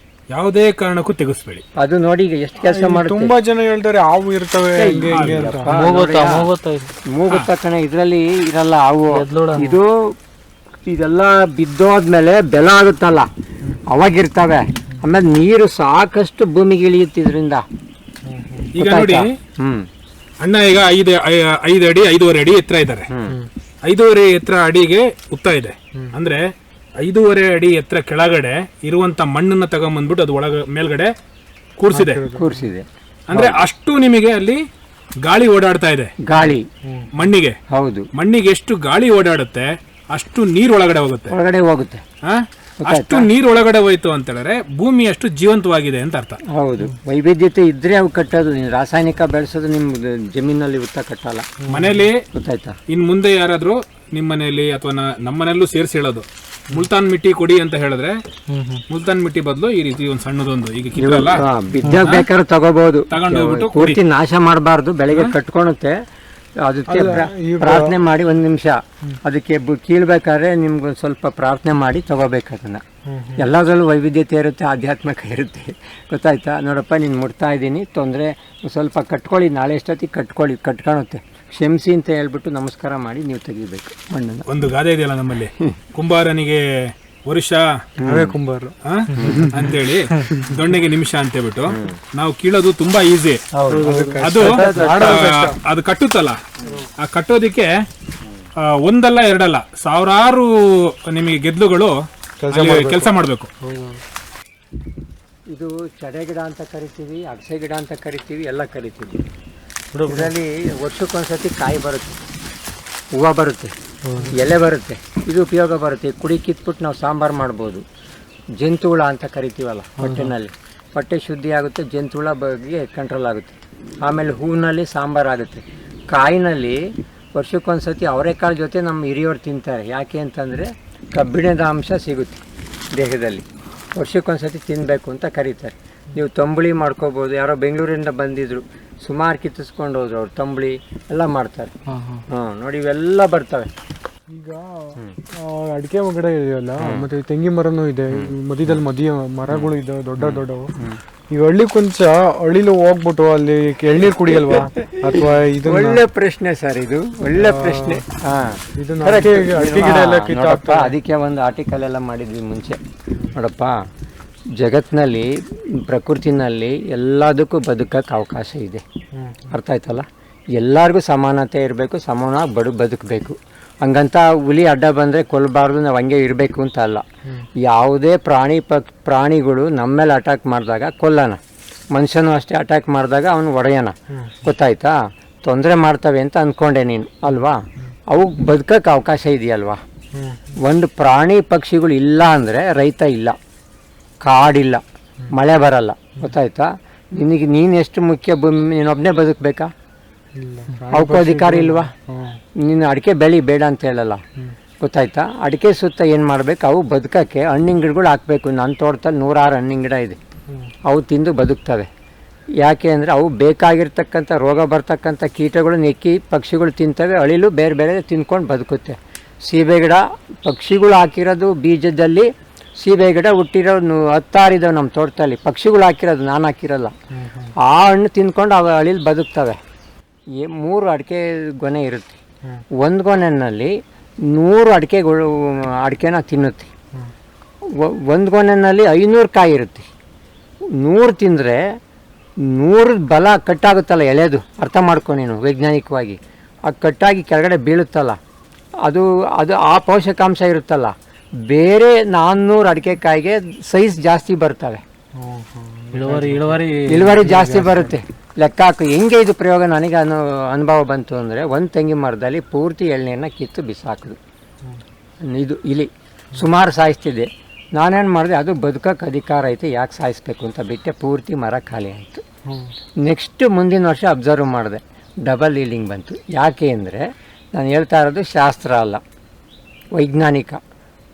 ಯಾವುದೇ ಕಾರಣಕ್ಕೂ ತೆಗೆಸ್ಬೇಡಿ. ಅದು ನೋಡಿ ಈಗ ಎಷ್ಟು ಕೆಲಸ ಮಾಡುತ್ತೆ. ತುಂಬಾ ಜನ ಹೇಳ್ತಾರೆ ಹಾವು ಇರ್ತವೆ, ಮೂಗುತ್ತ ಕಣೆ, ಇದರಲ್ಲಿ ಇರಲ್ಲ ಹಾವು. ಇದೆಲ್ಲ ಬಿದ್ದೋದ್ಮೇಲೆ ಬೆಲ ಆಗುತ್ತಲ್ಲ, ಅವಾಗಿರ್ತವೆ. ಆಮೇಲೆ ನೀರು ಸಾಕಷ್ಟು ಭೂಮಿಗೆ ಇಳಿಯುತ್ತೆ ಇದರಿಂದ. ಈಗ ನೋಡಿ, ಅಣ್ಣ ಈಗ 5 ಅಡಿ 5.5 ಅಡಿ ಎತ್ತರ ಇದ್ದಾರೆ. 5.5 ಎತ್ತರ ಅಡಿಗೆ ಹುತ್ತ ಇದೆ ಅಂದ್ರೆ 5.5 ಅಡಿ ಎತ್ತರ ಕೆಳಗಡೆ ಇರುವಂತ ಮಣ್ಣನ್ನ ತಗೊಂಡ್ಬಂದ್ಬಿಟ್ಟು ಅದು ಮೇಲ್ಗಡೆ ಕೂರ್ಸಿದೆ. ಅಂದ್ರೆ ಅಷ್ಟು ನಿಮಗೆ ಅಲ್ಲಿ ಗಾಳಿ ಓಡಾಡ್ತಾ ಇದೆ. ಗಾಳಿ ಮಣ್ಣಿಗೆ, ಹೌದು, ಮಣ್ಣಿಗೆ ಎಷ್ಟು ಗಾಳಿ ಓಡಾಡುತ್ತೆ ಅಷ್ಟು ನೀರು ಒಳಗಡೆ ಹೋಗುತ್ತೆ. ಅಷ್ಟು ನೀರು ಒಳಗಡೆ ಹೋಯ್ತು ಅಂತ ಹೇಳಿದ್ರೆ ಭೂಮಿ ಅಷ್ಟು ಜೀವಂತವಾಗಿದೆ ಅಂತ ಅರ್ಥ. ಹೌದು, ವೈವಿಧ್ಯತೆ ಇದ್ರೆ ಅವು ಕಟ್ಟೋದು. ರಾಸಾಯನಿಕ ಬೆಳೆಸೋದು ನಿಮ್ಮ ಜಮೀನಲ್ಲಿ ಹುತ್ತ ಕಟ್ಟಲ್ಲ. ಮನೆಯಲ್ಲಿ ಗೊತ್ತಾಯ್ತಾ? ಇನ್ ಮುಂದೆ ಯಾರಾದ್ರೂ ನಿಮ್ಮ ಮನೆಯಲ್ಲಿ ಅಥವಾ ನಮ್ಮ ಮನೆಯಲ್ಲೂ ಸೇರಿಸಿ ಹೇಳೋದು, ಮುಲ್ತಾನ್ ಮಿಟ್ಟಿ ಕೊಡಿ ಅಂತ ಹೇಳಿದ್ರೆ ಮುಲ್ತಾನ್ ಮಿಟ್ಟಿ ಬದಲು ಈ ರೀತಿ ಒಂದು ಸಣ್ಣದೊಂದು ಈಗ ಬಿದ್ದಾಗ ಬೇಕಾದ್ರೆ ತಗೋಬಹುದು, ತಗೊಂಡೋಗ್ಬಿಟ್ಟು ಪೂರ್ತಿ ನಾಶ ಮಾಡಬಾರ್ದು. ಬೆಳಗ್ಗೆ ಕಟ್ಕೊಳುತ್ತೆ. ಅದಕ್ಕೆ ಪ್ರಾರ್ಥನೆ ಮಾಡಿ 1 ನಿಮಿಷ ಅದಕ್ಕೆ ಕೀಳ್ಬೇಕಾದ್ರೆ ನಿಮ್ಗೊಂದು ಸ್ವಲ್ಪ ಪ್ರಾರ್ಥನೆ ಮಾಡಿ ತಗೋಬೇಕು ಅದನ್ನ. ಎಲ್ಲದರಲ್ಲೂ ವೈವಿಧ್ಯತೆ ಇರುತ್ತೆ, ಆಧ್ಯಾತ್ಮಿಕ ಇರುತ್ತೆ. ಗೊತ್ತಾಯ್ತಾ? ನೋಡಪ್ಪ, ನೀನು ಮುಟ್ತಾ ಇದ್ದೀನಿ, ತೊಂದರೆ ಸ್ವಲ್ಪ ಕಟ್ಕೊಳ್ಳಿ, ನಾಳೆ ಎಷ್ಟೊತ್ತಿಗೆ ಕಟ್ಕೊಳುತ್ತೆ, ಕ್ಷಮಿಸಿ ಅಂತ ಹೇಳ್ಬಿಟ್ಟು ನಮಸ್ಕಾರ ಮಾಡಿ ನೀವು ತೆಗಿಬೇಕು ಮಣ್ಣನ್ನು. ಒಂದು ಗಾದೆ ಇದೆಯಲ್ಲ ನಮ್ಮಲ್ಲಿ, ಕುಂಬಾರನಿಗೆ ವರುಷ ಕುಂಬಾರ ಅಂತೇಳಿ ದೊಣ್ಣೆಗೆ ನಿಮಿಷ ಅಂತ ಹೇಳ್ಬಿಟ್ಟು ನಾವು ಕೀಳೋದು ತುಂಬಾ ಈಸಿ. ಅದು ಕಟ್ಟುತ್ತಲ್ಲ, ಆ ಕಟ್ಟೋದಿಕ್ಕೆ ಒಂದಲ್ಲ ಎರಡಲ್ಲ ಸಾವಿರಾರು ನಿಮಗೆ ಗೆದ್ಲುಗಳು ಕೆಲಸ ಮಾಡಬೇಕು. ಇದು ಚಡೆ ಗಿಡ ಅಂತ ಕರಿತೀವಿ, ಅಗಸೆ ಗಿಡ ಅಂತ ಕರಿತೀವಿ, ಎಲ್ಲ ಕರಿತೀವಿ. ಇದರಲ್ಲಿ ವರ್ಷಕ್ಕೊಂದ್ಸತಿ ಕಾಯಿ ಬರುತ್ತೆ, ಹೂವು ಬರುತ್ತೆ, ಎಲೆ ಬರುತ್ತೆ. ಇದು ಉಪಯೋಗ ಬರುತ್ತೆ. ಕುಡಿ ಕಿತ್ಬಿಟ್ಟು ನಾವು ಸಾಂಬಾರು ಮಾಡ್ಬೋದು. ಜಂತುಹುಳ ಅಂತ ಕರಿತೀವಲ್ಲ ಹೊಟ್ಟೆನಲ್ಲಿ, ಹೊಟ್ಟೆ ಶುದ್ಧಿ ಆಗುತ್ತೆ, ಜಂತುಹುಳ ಬಗ್ಗೆ ಕಂಟ್ರೋಲ್ ಆಗುತ್ತೆ. ಆಮೇಲೆ ಹೂವಿನಲ್ಲಿ ಸಾಂಬಾರು ಆಗುತ್ತೆ. ಕಾಯಿನಲ್ಲಿ ವರ್ಷಕ್ಕೊಂದ್ಸತಿ ಅವರೆಕಾಳು ಜೊತೆ ನಮ್ಮ ಹಿರಿಯವರು ತಿಂತಾರೆ. ಯಾಕೆ ಅಂತಂದರೆ ಕಬ್ಬಿಣದ ಅಂಶ ಸಿಗುತ್ತೆ ದೇಹದಲ್ಲಿ. ವರ್ಷಕ್ಕೊಂದ್ಸತಿ ತಿನ್ನಬೇಕು ಅಂತ ಕರೀತಾರೆ. ನೀವು ತಂಬುಳಿ ಮಾಡ್ಕೋಬೋದು. ಯಾರೋ ಬೆಂಗಳೂರಿಂದ ಬಂದಿದ್ರು, ಸುಮಾರು ಕಿತ್ತಿಸ್ಕೊಂಡು ಹೋದ್ರು. ಅವ್ರು ತಂಬುಳಿ ಎಲ್ಲ ಮಾಡ್ತಾರೆ. ನೋಡಿ ಇವೆಲ್ಲ ಬರ್ತವೆ. ಈಗ ಅಡಿಕೆ ಗಿಡ ಇದೆಯಲ್ಲ, ಮತ್ತೆ ತೆಂಗಿನ ಮರನೂ ಇದೆ, ಮಧ್ಯದಲ್ಲಿ ಮರಗಳು ಇದೆ ದೊಡ್ಡ ದೊಡ್ಡವು. ಈಗ ಹಳ್ಳಿ ಕೊಂಚ ಹಳ್ಳಿಲು ಹೋಗ್ಬಿಟ್ಟು ಅಲ್ಲಿ ಎಳ್ನೀರು ಕುಡಿಯಲ್ವಾ ಅಥವಾ ಇದು? ಒಳ್ಳೆ ಪ್ರಶ್ನೆ ಸರ್, ಇದು ಒಳ್ಳೆ ಪ್ರಶ್ನೆ. ಅದಕ್ಕೆ ಒಂದು ಆರ್ಟಿಕಲ್ ಎಲ್ಲ ಮಾಡಿದ್ವಿ ಮುಂಚೆ. ನೋಡಪ್ಪ, ಜಗತ್ತಿನಲ್ಲಿ ಪ್ರಕೃತಿನಲ್ಲಿ ಎಲ್ಲದಕ್ಕೂ ಬದುಕಕ್ಕೆ ಅವಕಾಶ ಇದೆ. ಅರ್ಥ ಆಯ್ತಲ್ಲ? ಎಲ್ಲರಿಗೂ ಸಮಾನತೆ ಇರಬೇಕು, ಸಮಾನವಾಗಿ ಬದುಕಬೇಕು. ಹಂಗಂತ ಹುಲಿ ಅಡ್ಡ ಬಂದರೆ ಕೊಲ್ಲಬಾರ್ದು, ನಾವು ಹಂಗೆ ಇರಬೇಕು ಅಂತ ಅಲ್ಲ. ಯಾವುದೇ ಪ್ರಾಣಿಗಳು ನಮ್ಮ ಮೇಲೆ ಅಟ್ಯಾಕ್ ಮಾಡಿದಾಗ ಕೊಲ್ಲೋಣ, ಮನುಷ್ಯನೂ ಅಷ್ಟೇ ಅಟ್ಯಾಕ್ ಮಾಡಿದಾಗ ಅವನು ಒಡೆಯೋಣ. ಗೊತ್ತಾಯ್ತಾ? ತೊಂದರೆ ಮಾಡ್ತವೆ ಅಂತ ಅಂದ್ಕೊಂಡೆ ನೀನು ಅಲ್ವಾ? ಅವು ಬದುಕಕ್ಕೆ ಅವಕಾಶ ಇದೆಯಲ್ವಾ? ಒಂದು ಪ್ರಾಣಿ ಪಕ್ಷಿಗಳು ಇಲ್ಲ ಅಂದರೆ ರೈತ ಇಲ್ಲ, ಕಾಡಿಲ್ಲ, ಮಳೆ ಬರಲ್ಲ. ಗೊತ್ತಾಯ್ತಾ? ನೀನು ಎಷ್ಟು ಮುಖ್ಯ? ನೀನೊಬ್ಬನೇ ಬದುಕಬೇಕಾ? ಅವಕ್ಕೂ ಅಧಿಕಾರ ಇಲ್ವಾ? ನೀನು ಅಡಿಕೆ ಬೆಳಿ ಬೇಡ ಅಂತ ಹೇಳಲ್ಲ. ಗೊತ್ತಾಯ್ತಾ? ಅಡಿಕೆ ಸುತ್ತ ಏನು ಮಾಡಬೇಕು? ಅವು ಬದುಕೋಕ್ಕೆ ಹಣ್ಣಿನ ಗಿಡಗಳು ಹಾಕಬೇಕು. ನನ್ನ ತೋಟದಲ್ಲಿ 106 ಹಣ್ಣಿನ ಗಿಡ ಇದೆ. ಅವು ತಿಂದು ಬದುಕ್ತವೆ. ಯಾಕೆ ಅಂದರೆ ಅವು ಬೇಕಾಗಿರ್ತಕ್ಕಂಥ ರೋಗ ಬರ್ತಕ್ಕಂಥ ಕೀಟಗಳು ನೆಕ್ಕಿ ಪಕ್ಷಿಗಳು ತಿಂತವೆ. ಅಳಿಲು ಬೇರೆ ಬೇರೆ ತಿನ್ಕೊಂಡು ಬದುಕುತ್ತೆ. ಸೀಬೆ ಗಿಡ ಪಕ್ಷಿಗಳು ಹಾಕಿರೋದು ಬೀಜದಲ್ಲಿ. ಸೀಬೆ ಗಿಡ ಹುಟ್ಟಿರೋ 10 ಇದಾವೆ ನಮ್ಮ ತೋಟದಲ್ಲಿ. ಪಕ್ಷಿಗಳು ಹಾಕಿರೋದು, ನಾನು ಹಾಕಿರಲ್ಲ. ಆ ಹಣ್ಣು ತಿನ್ಕೊಂಡು ಅವು ಅಳಿಲು ಬದುಕ್ತವೆ. 3 ಅಡಿಕೆ ಗೊನೆ ಇರುತ್ತೆ. ಒಂದು ಗೊನೆಯಲ್ಲಿ 100 ಅಡಿಕೆನ ತಿನ್ನುತ್ತೆ. ಒಂದು ಗೊನೆಯಲ್ಲಿ 500 ಕಾಯಿ ಇರುತ್ತೆ. 100 ತಿಂದರೆ 100 ಬಲ ಕಟ್ಟಾಗುತ್ತಲ್ಲ ಎಳೆದು. ಅರ್ಥ ಮಾಡ್ಕೊ ನೀನು ವೈಜ್ಞಾನಿಕವಾಗಿ. ಅದು ಕಟ್ಟಾಗಿ ಕೆಳಗಡೆ ಬೀಳುತ್ತಲ್ಲ, ಅದು ಆ ಪೋಷಕಾಂಶ ಇರುತ್ತಲ್ಲ. ಬೇರೆ 400 ಅಡಿಕೆ ಕಾಯಿಗೆ ಸೈಜ್ ಜಾಸ್ತಿ ಬರ್ತವೆ, ಇಳುವರಿ ಜಾಸ್ತಿ ಬರುತ್ತೆ. ಲೆಕ್ಕ ಹಾಕು. ಹೆಂಗೆ ಇದು ಪ್ರಯೋಗ ನನಗೆ ಅನುಭವ ಬಂತು ಅಂದರೆ, ಒಂದು ತೆಂಗಿನ ಮರದಲ್ಲಿ ಪೂರ್ತಿ ಎಳ್ನೀರನ್ನ ಕಿತ್ತು ಬಿಸಾಕಿದ್ರು. ಇದು ಇಲಿ ಸುಮಾರು ಸಾಯಿಸ್ತಿದ್ದೆ. ನಾನೇನು ಮಾಡಿದೆ, ಅದು ಬದುಕಕ್ಕೆ ಅಧಿಕಾರ ಐತೆ, ಯಾಕೆ ಸಾಯಿಸ್ಬೇಕು ಅಂತ ಬಿಟ್ಟೆ. ಪೂರ್ತಿ ಮರ ಖಾಲಿ ಆಯಿತು. ನೆಕ್ಸ್ಟ್ ಮುಂದಿನ ವರ್ಷ ಅಬ್ಸರ್ವ್ ಮಾಡಿದೆ, ಡಬಲ್ ಈಲ್ಡಿಂಗ್ ಬಂತು. ಯಾಕೆ ಅಂದರೆ ನಾನು ಹೇಳ್ತಾ ಇರೋದು ಶಾಸ್ತ್ರ ಅಲ್ಲ, ವೈಜ್ಞಾನಿಕ.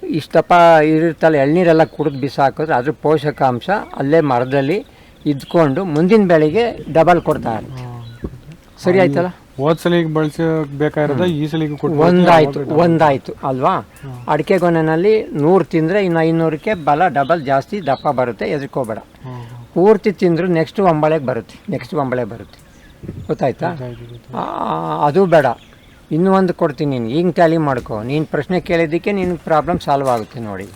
ಇಷ್ಟಪ್ಪ ಇರುತ್ತಲ್ಲ ಎಳ್ನೀರೆಲ್ಲ ಕುಡಿದು ಬಿಸಾಕಿದ್ರೆ ಅದ್ರ ಪೋಷಕಾಂಶ ಅಲ್ಲೇ ಮರದಲ್ಲಿ ಇದ್ಕೊಂಡು ಮುಂದಿನ ಬೆಳೆಗೆ ಡಬಲ್ ಕೊಡ್ತಾ ಇರುತ್ತೆ. ಸರಿ ಆಯ್ತಲ್ಲ? ಹೋದ್ಸಲಿಗೆ ಬಳಸಬೇಕಾಗಿರೋದು ಈ ಸಲಿಗೆ ಒಂದಾಯ್ತು ಅಲ್ವಾ? ಅಡಿಕೆ ಗೊನೆಯಲ್ಲಿ 100 ತಿಂದರೆ ಇನ್ನು 500ಕ್ಕೆ ಬಲ ಡಬಲ್ ಜಾಸ್ತಿ ದಪ್ಪ ಬರುತ್ತೆ. ಎದ್ಕೋಬೇಡ. ಪೂರ್ತಿ ತಿಂದರೂ ನೆಕ್ಸ್ಟ್ ಒಂಬಳೆಗೆ ಬರುತ್ತೆ. ಗೊತ್ತಾಯ್ತಾ? ಅದು ಬೇಡ. ಇನ್ನೂ ಒಂದು ಕೊಡ್ತೀನಿ, ನೀನು ಹಿಂಗೆ ಟ್ಯಾಲಿ ಮಾಡ್ಕೊ. ನೀನು ಪ್ರಶ್ನೆ ಕೇಳಿದ್ದಕ್ಕೆ ನಿನ್ನ ಪ್ರಾಬ್ಲಮ್ ಸಾಲ್ವ್ ಆಗುತ್ತೆ. ನೋಡಿ,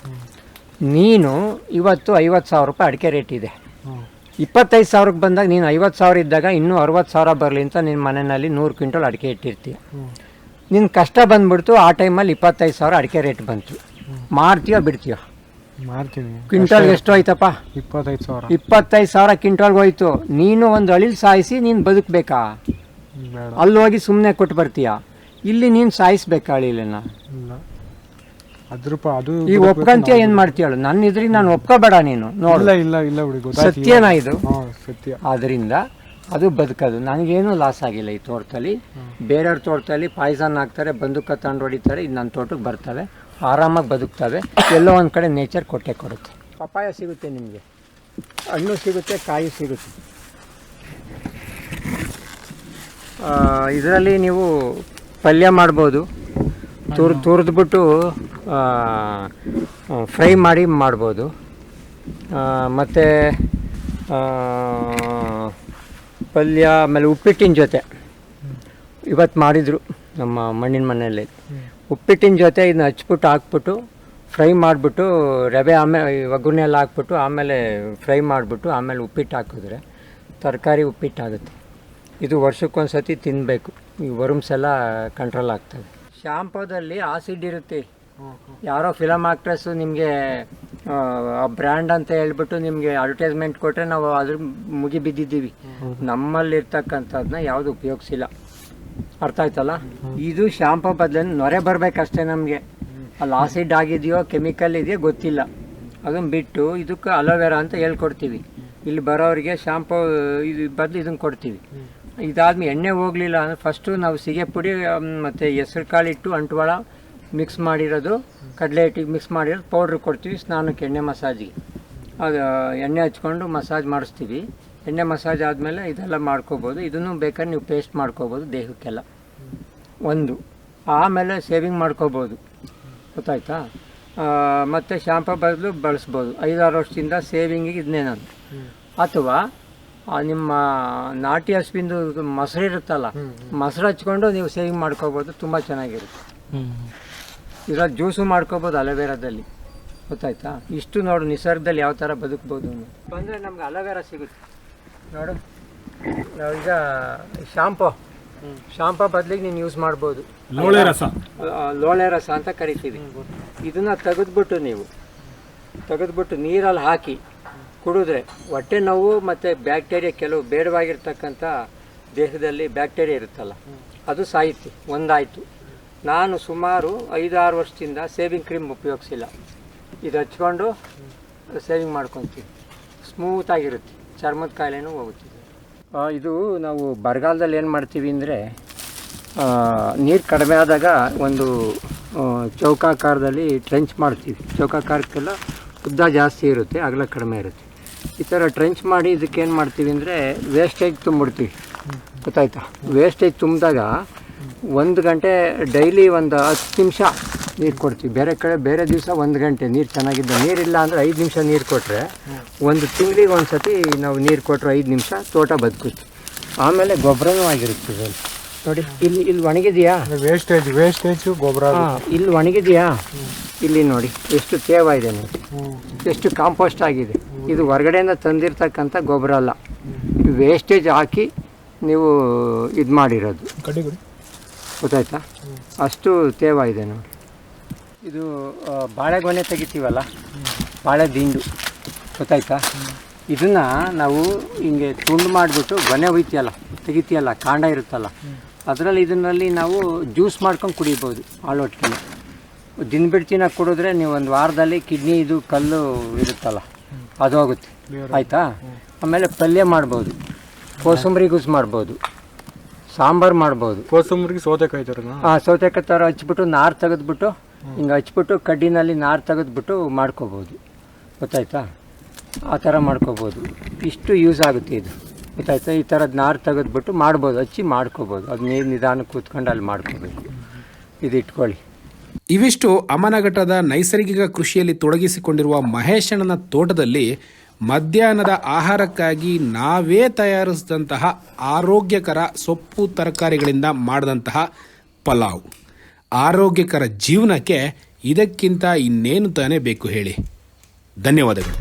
ನೀನು ಇವತ್ತು 50,000 ರೂಪಾಯಿ ಅಡಿಕೆ ರೇಟ್ ಇದೆ. 25,000ಕ್ಕೆ ಬಂದಾಗ ನೀನು 50,000 ಇದ್ದಾಗ ಇನ್ನೂ 60,000 ಬರಲಿ ಅಂತ ನಿನ್ನ ಮನೆಯಲ್ಲಿ 100 ಕ್ವಿಂಟಲ್ ಅಡಿಕೆ ಇಟ್ಟಿರ್ತೀಯ. ನಿನ್ನ ಕಷ್ಟ ಬಂದ್ಬಿಡ್ತು. ಆ ಟೈಮಲ್ಲಿ 25,000 ಅಡಿಕೆ ರೇಟ್ ಬಂತು. ಮಾರ್ತೀಯೋ ಬಿಡ್ತೀಯೋ? ಮಾಡ್ತೀನಿ. ಕ್ವಿಂಟಲ್ ಎಷ್ಟು ಹೋಯ್ತಪ್ಪ? 25,000 ಕ್ವಿಂಟಲ್ಗೆ ಹೋಯ್ತು. ನೀನು ಒಂದು ಅಳಿಲ್ ಸಾಯಿಸಿ ನೀನು ಬದುಕಬೇಕಾ? ಅಲ್ಲಿ ಹೋಗಿ ಸುಮ್ಮನೆ ಕೊಟ್ಟು ಬರ್ತೀಯ. ಇಲ್ಲಿ ನೀನು ಸಾಯಿಸ್ಬೇಕಾ ಅಳಿಲನ್ನ? ಈಗ ಒಪ್ಕೊಂತೀಯ? ಏನು ಮಾಡ್ತೀಯಳು? ನನ್ನ ಇದ್ರಿಗೆ ನಾನು ಒಪ್ಕೋಬೇಡ. ನೀನು ನೋಡು, ಸತ್ಯನಾ ಇದು? ಆದ್ದರಿಂದ ಅದು ಬದುಕೋದು. ನನಗೇನು ಲಾಸ್ ಆಗಿಲ್ಲ ಈ ತೋಟದಲ್ಲಿ. ಬೇರೆಯವ್ರ ತೋಟದಲ್ಲಿ ಪಾಯ್ಸನ್ ಹಾಕ್ತಾರೆ, ಬಂದೂಕ ತಗೊಂಡು ಹೊಡಿತಾರೆ. ಇದು ನನ್ನ ತೋಟಕ್ಕೆ ಬರ್ತವೆ, ಆರಾಮಾಗಿ ಬದುಕ್ತವೆ. ಎಲ್ಲೋ ಒಂದು ಕಡೆ ನೇಚರ್ ಕೊಡುತ್ತೆ. ಪಪ್ಪಾಯ ಸಿಗುತ್ತೆ ನಿಮಗೆ, ಹಣ್ಣು ಸಿಗುತ್ತೆ, ಕಾಯಿ ಸಿಗುತ್ತೆ. ಇದರಲ್ಲಿ ನೀವು ಪಲ್ಯ ಮಾಡ್ಬೋದು. ತುರಿದ್ಬಿಟ್ಟು ಫ್ರೈ ಮಾಡ್ಬೋದು. ಮತ್ತು ಪಲ್ಯ ಆಮೇಲೆ ಉಪ್ಪಿಟ್ಟಿನ ಜೊತೆ ಇವತ್ತು ಮಾಡಿದರು ನಮ್ಮ ಮಣ್ಣಿನ ಮನೆಯಲ್ಲಿ. ಉಪ್ಪಿಟ್ಟಿನ ಜೊತೆ ಇದನ್ನ ಹಚ್ಬಿಟ್ಟು ಹಾಕ್ಬಿಟ್ಟು ಫ್ರೈ ಮಾಡಿಬಿಟ್ಟು ರವೆ ಆಮೇಲೆ ಒಗ್ಗರಣೆ ಎಲ್ಲ ಹಾಕ್ಬಿಟ್ಟು ಆಮೇಲೆ ಫ್ರೈ ಮಾಡಿಬಿಟ್ಟು ಆಮೇಲೆ ಉಪ್ಪಿಟ್ಟು ಹಾಕಿದ್ರೆ ತರಕಾರಿ ಉಪ್ಪಿಟ್ಟಾಗುತ್ತೆ. ಇದು ವರ್ಷಕ್ಕೊಂದು ಸತಿ ತಿನ್ನಬೇಕು. ಈ ವರ್ಮ್ಸ್ ಎಲ್ಲ ಕಂಟ್ರೋಲ್ ಆಗ್ತವೆ. ಶಾಂಪೂದಲ್ಲಿ ಆಸಿಡ್ ಇರುತ್ತೆ, ಯಾರೋ ಫಿಲಮ್ ಆಕ್ಟ್ರೆಸ್ಸು ನಿಮಗೆ ಬ್ರ್ಯಾಂಡ್ ಅಂತ ಹೇಳ್ಬಿಟ್ಟು ನಿಮಗೆ ಅಡ್ವರ್ಟೈಸ್ಮೆಂಟ್ ಕೊಟ್ಟರೆ ನಾವು ಅದ್ರ ಮುಗಿ ಬಿದ್ದಿದ್ದೀವಿ. ನಮ್ಮಲ್ಲಿರ್ತಕ್ಕಂಥದ್ದನ್ನ ಯಾವುದು ಉಪಯೋಗಿಸಿಲ್ಲ. ಅರ್ಥ ಆಯ್ತಲ್ಲ? ಇದು ಶಾಂಪು ಬದಲು ನೊರೆ ಬರಬೇಕಷ್ಟೇ ನಮಗೆ. ಅಲ್ಲಿ ಆಸಿಡ್ ಆಗಿದೆಯೋ ಕೆಮಿಕಲ್ ಇದೆಯೋ ಗೊತ್ತಿಲ್ಲ. ಅದನ್ನು ಬಿಟ್ಟು ಇದಕ್ಕೆ ಅಲೋವೆರಾ ಅಂತ ಹೇಳ್ಕೊಡ್ತೀವಿ. ಇಲ್ಲಿ ಬರೋರಿಗೆ ಶಾಂಪು ಇದು ಬದಲು ಇದನ್ನು ಕೊಡ್ತೀವಿ. ಇದಾದ್ಮೇಲೆ ಎಣ್ಣೆ ಹೋಗಲಿಲ್ಲ ಅಂದರೆ ಫಸ್ಟು ನಾವು ಸಿಗೆ ಪುಡಿ ಮತ್ತು ಹೆಸ್ರು ಕಾಳಿಟ್ಟು ಅಂಟ್ವಾಳ ಮಿಕ್ಸ್ ಮಾಡಿರೋದು, ಕಡಲೆ ಹಿಟ್ಟಿಗೆ ಮಿಕ್ಸ್ ಮಾಡಿರೋದು ಪೌಡ್ರ್ ಕೊಡ್ತೀವಿ ಸ್ನಾನಕ್ಕೆ, ಎಣ್ಣೆ ಮಸಾಜಿಗೆ. ಅದು ಎಣ್ಣೆ ಹಚ್ಕೊಂಡು ಮಸಾಜ್ ಮಾಡಿಸ್ತೀವಿ. ಎಣ್ಣೆ ಮಸಾಜ್ ಆದಮೇಲೆ ಇದೆಲ್ಲ ಮಾಡ್ಕೋಬೋದು. ಇದನ್ನು ಬೇಕಾದ್ರೆ ನೀವು ಪೇಸ್ಟ್ ಮಾಡ್ಕೋಬೋದು ದೇಹಕ್ಕೆಲ್ಲ ಒಂದು. ಆಮೇಲೆ ಸೇವಿಂಗ್ ಮಾಡ್ಕೋಬೋದು. ಗೊತ್ತಾಯ್ತಾ? ಮತ್ತು ಶಾಂಪು ಬದಲು ಬಳಸ್ಬೋದು. 5-6 ವರ್ಷದಿಂದ ಸೇವಿಂಗಿಗೆ ಇದನ್ನೇ ನಾನು. ಅಥವಾ ನಿಮ್ಮ ನಾಟಿ ಹಸುವಿಂದು ಮೊಸರು ಇರುತ್ತಲ್ಲ, ಮೊಸರು ಹಚ್ಕೊಂಡು ನೀವು ಸೇವಿಂಗ್ ಮಾಡ್ಕೋಬೋದು. ತುಂಬ ಚೆನ್ನಾಗಿರುತ್ತೆ. ಈಗ ಜ್ಯೂಸು ಮಾಡ್ಕೋಬೋದು ಅಲೋವೆರಾದಲ್ಲಿ. ಗೊತ್ತಾಯ್ತಾ? ಇಷ್ಟು ನೋಡು ನಿಸರ್ಗದಲ್ಲಿ ಯಾವ ಥರ ಬದುಕ್ಬೋದು ಬಂದರೆ ನಮ್ಗೆ ಅಲೋವೆರಾ ಸಿಗುತ್ತೆ ನೋಡು. ನಾವೀಗ ಶಾಂಪು ಬದಲಿಗೆ ನೀನು ಯೂಸ್ ಮಾಡ್ಬೋದು. ಲೋಳೆ ರಸ ಅಂತ ಕರಿತೀವಿ. ಇದನ್ನು ತೆಗೆದ್ಬಿಟ್ಟು ನೀರಲ್ಲಿ ಹಾಕಿ ಕುಡಿದ್ರೆ ಹೊಟ್ಟೆ ನೋವು ಮತ್ತು ಬ್ಯಾಕ್ಟೀರಿಯಾ, ಕೆಲವು ಬೇಡವಾಗಿರ್ತಕ್ಕಂಥ ದೇಹದಲ್ಲಿ ಬ್ಯಾಕ್ಟೀರಿಯಾ ಇರುತ್ತಲ್ಲ, ಅದು ಸಾಯುತ್ತೆ. ಒಂದಾಯಿತು. ನಾನು ಸುಮಾರು 5-6 ವರ್ಷದಿಂದ ಸೇವಿಂಗ್ ಕ್ರೀಮ್ ಉಪಯೋಗಿಸಿಲ್ಲ. ಇದು ಹಚ್ಕೊಂಡು ಸೇವಿಂಗ್ ಮಾಡ್ಕೊತೀವಿ. ಸ್ಮೂತಾಗಿರುತ್ತೆ. ಚರ್ಮದ ಕಾಯಿಲೆನೂ ಹೋಗುತ್ತೆ. ಇದು ನಾವು ಬರಗಾಲದಲ್ಲಿ ಏನು ಮಾಡ್ತೀವಿ ಅಂದರೆ, ನೀರು ಕಡಿಮೆ ಆದಾಗ ಒಂದು ಚೌಕಾಕಾರದಲ್ಲಿ ಟ್ರೆಂಚ್ ಮಾಡ್ತೀವಿ. ಚೌಕಾಕಾರಕ್ಕೆಲ್ಲ ಉದ್ದ ಜಾಸ್ತಿ ಇರುತ್ತೆ, ಅಗಲ ಕಡಿಮೆ ಇರುತ್ತೆ. ಈ ಥರ ಟ್ರೆಂಚ್ ಮಾಡಿ ಇದಕ್ಕೇನು ಮಾಡ್ತೀವಿ ಅಂದರೆ ವೇಸ್ಟೇಜ್ ತುಂಬಿಡ್ತೀವಿ. ಗೊತ್ತಾಯ್ತಾ? ವೇಸ್ಟೇಜ್ ತುಂಬಿದಾಗ 1 ಗಂಟೆ ಡೈಲಿ ಒಂದು 10 ನಿಮಿಷ ನೀರು ಕೊಡ್ತೀವಿ. ಬೇರೆ ದಿವಸ 1 ಗಂಟೆ ನೀರು ಚೆನ್ನಾಗಿದ್ದ. ನೀರಿಲ್ಲ ಅಂದರೆ 5 ನಿಮಿಷ ನೀರು ಕೊಟ್ಟರೆ, 1 ತಿಂಗಳಿಗೆ ಒಂದು ಸತಿ ನಾವು ನೀರು ಕೊಟ್ಟರೆ 5 ನಿಮಿಷ ತೋಟ ಬದುಕುತ್ತೆ. ಆಮೇಲೆ ಗೊಬ್ಬರನೂ ಆಗಿರುತ್ತೆ. ನೋಡಿ ಇಲ್ಲಿ ಒಣಗಿದೆಯಾ ವೇಸ್ಟೇಜು ಗೊಬ್ಬರ. ಇಲ್ಲಿ ಒಣಗಿದೆಯಾ? ಇಲ್ಲಿ ನೋಡಿ ಎಷ್ಟು ತೇವ ಇದೆ ನೋಡಿ, ಎಷ್ಟು ಕಾಂಪೋಸ್ಟ್ ಆಗಿದೆ. ಇದು ಹೊರಗಡೆಯಿಂದ ತಂದಿರ್ತಕ್ಕಂಥ ಗೊಬ್ಬರ ಅಲ್ಲ, ವೇಸ್ಟೇಜ್ ಹಾಕಿ ನೀವು ಇದು ಮಾಡಿರೋದು. ಗೊತ್ತಾಯ್ತಾ? ಅಷ್ಟು ತೇವ ಇದೆ ನೋಡಿ. ಇದು ಬಾಳೆಗೊನೆ ತೆಗಿತೀವಲ್ಲ, ಬಾಳೆ ದಿಂಡು. ಗೊತ್ತಾಯ್ತಾ? ಇದನ್ನು ನಾವು ಹಿಂಗೆ ತುಂಡು ಮಾಡಿಬಿಟ್ಟು ಗೊನೆ ತೆಗಿತೀಯಲ್ಲ, ಕಾಂಡ ಇರುತ್ತಲ್ಲ, ಇದರಲ್ಲಿ ನಾವು ಜ್ಯೂಸ್ ಮಾಡ್ಕೊಂಡು ಕುಡಿಬೋದು. ಹಾಳೊಟ್ಟಿಗೆ ದಿನ ಬಿಡ್ತಿನ ಕುಡಿದ್ರೆ ನೀವು ಒಂದು ವಾರದಲ್ಲಿ ಕಿಡ್ನಿ ಇದು ಕಲ್ಲು ಇರುತ್ತಲ್ಲ ಅದು ಹೋಗುತ್ತೆ. ಆಯಿತಾ? ಆಮೇಲೆ ಪಲ್ಯ ಮಾಡ್ಬೋದು, ಕೋಸಂಬರಿಗೆ ಯೂಸ್ ಮಾಡ್ಬೋದು, ಸಾಂಬಾರು ಮಾಡ್ಬೋದು. ಕೋಸಂಬರಿಗೆ ಸೌತೆಕಾಯಿ ಥರ ಸೌತೆಕಾಯಿ ಥರ ಹಚ್ಬಿಟ್ಟು ನಾರು ತೆಗೆದ್ಬಿಟ್ಟು ಹಿಂಗೆ ಹಚ್ಬಿಟ್ಟು ಕಡ್ಡಿನಲ್ಲಿ ನಾರು ತೆಗೆದ್ಬಿಟ್ಟು ಮಾಡ್ಕೋಬೋದು. ಗೊತ್ತಾಯ್ತಾ? ಆ ಥರ ಮಾಡ್ಕೋಬೋದು. ಇಷ್ಟು ಯೂಸ್ ಆಗುತ್ತೆ ಇದು. ಗೊತ್ತಾಯ್ತಾ? ಈ ಥರದ್ದು ನಾರು ತೆಗೆದ್ಬಿಟ್ಟು ಮಾಡ್ಬೋದು, ಹಚ್ಚಿ ಮಾಡ್ಕೋಬೋದು. ಅದು ನೀರು ನಿಧಾನಕ್ಕೆ ಕೂತ್ಕೊಂಡು ಅಲ್ಲಿ ಮಾಡ್ಕೋಬೇಕು. ಇದು ಇಟ್ಕೊಳ್ಳಿ. ಇವಿಷ್ಟು ಅಮ್ಮನಘಟ್ಟದ ನೈಸರ್ಗಿಕ ಕೃಷಿಯಲ್ಲಿ ತೊಡಗಿಸಿಕೊಂಡಿರುವ ಮಹೇಶಣ್ಣನ ತೋಟದಲ್ಲಿ ಮಧ್ಯಾಹ್ನದ ಆಹಾರಕ್ಕಾಗಿ ನಾವೇ ತಯಾರಿಸಿದಂತಹ ಆರೋಗ್ಯಕರ ಸೊಪ್ಪು ತರಕಾರಿಗಳಿಂದ ಮಾಡಿದಂತಹ ಪಲಾವ್. ಆರೋಗ್ಯಕರ ಜೀವನಕ್ಕೆ ಇದಕ್ಕಿಂತ ಇನ್ನೇನು ತಾನೇ ಬೇಕು ಹೇಳಿ. ಧನ್ಯವಾದಗಳು.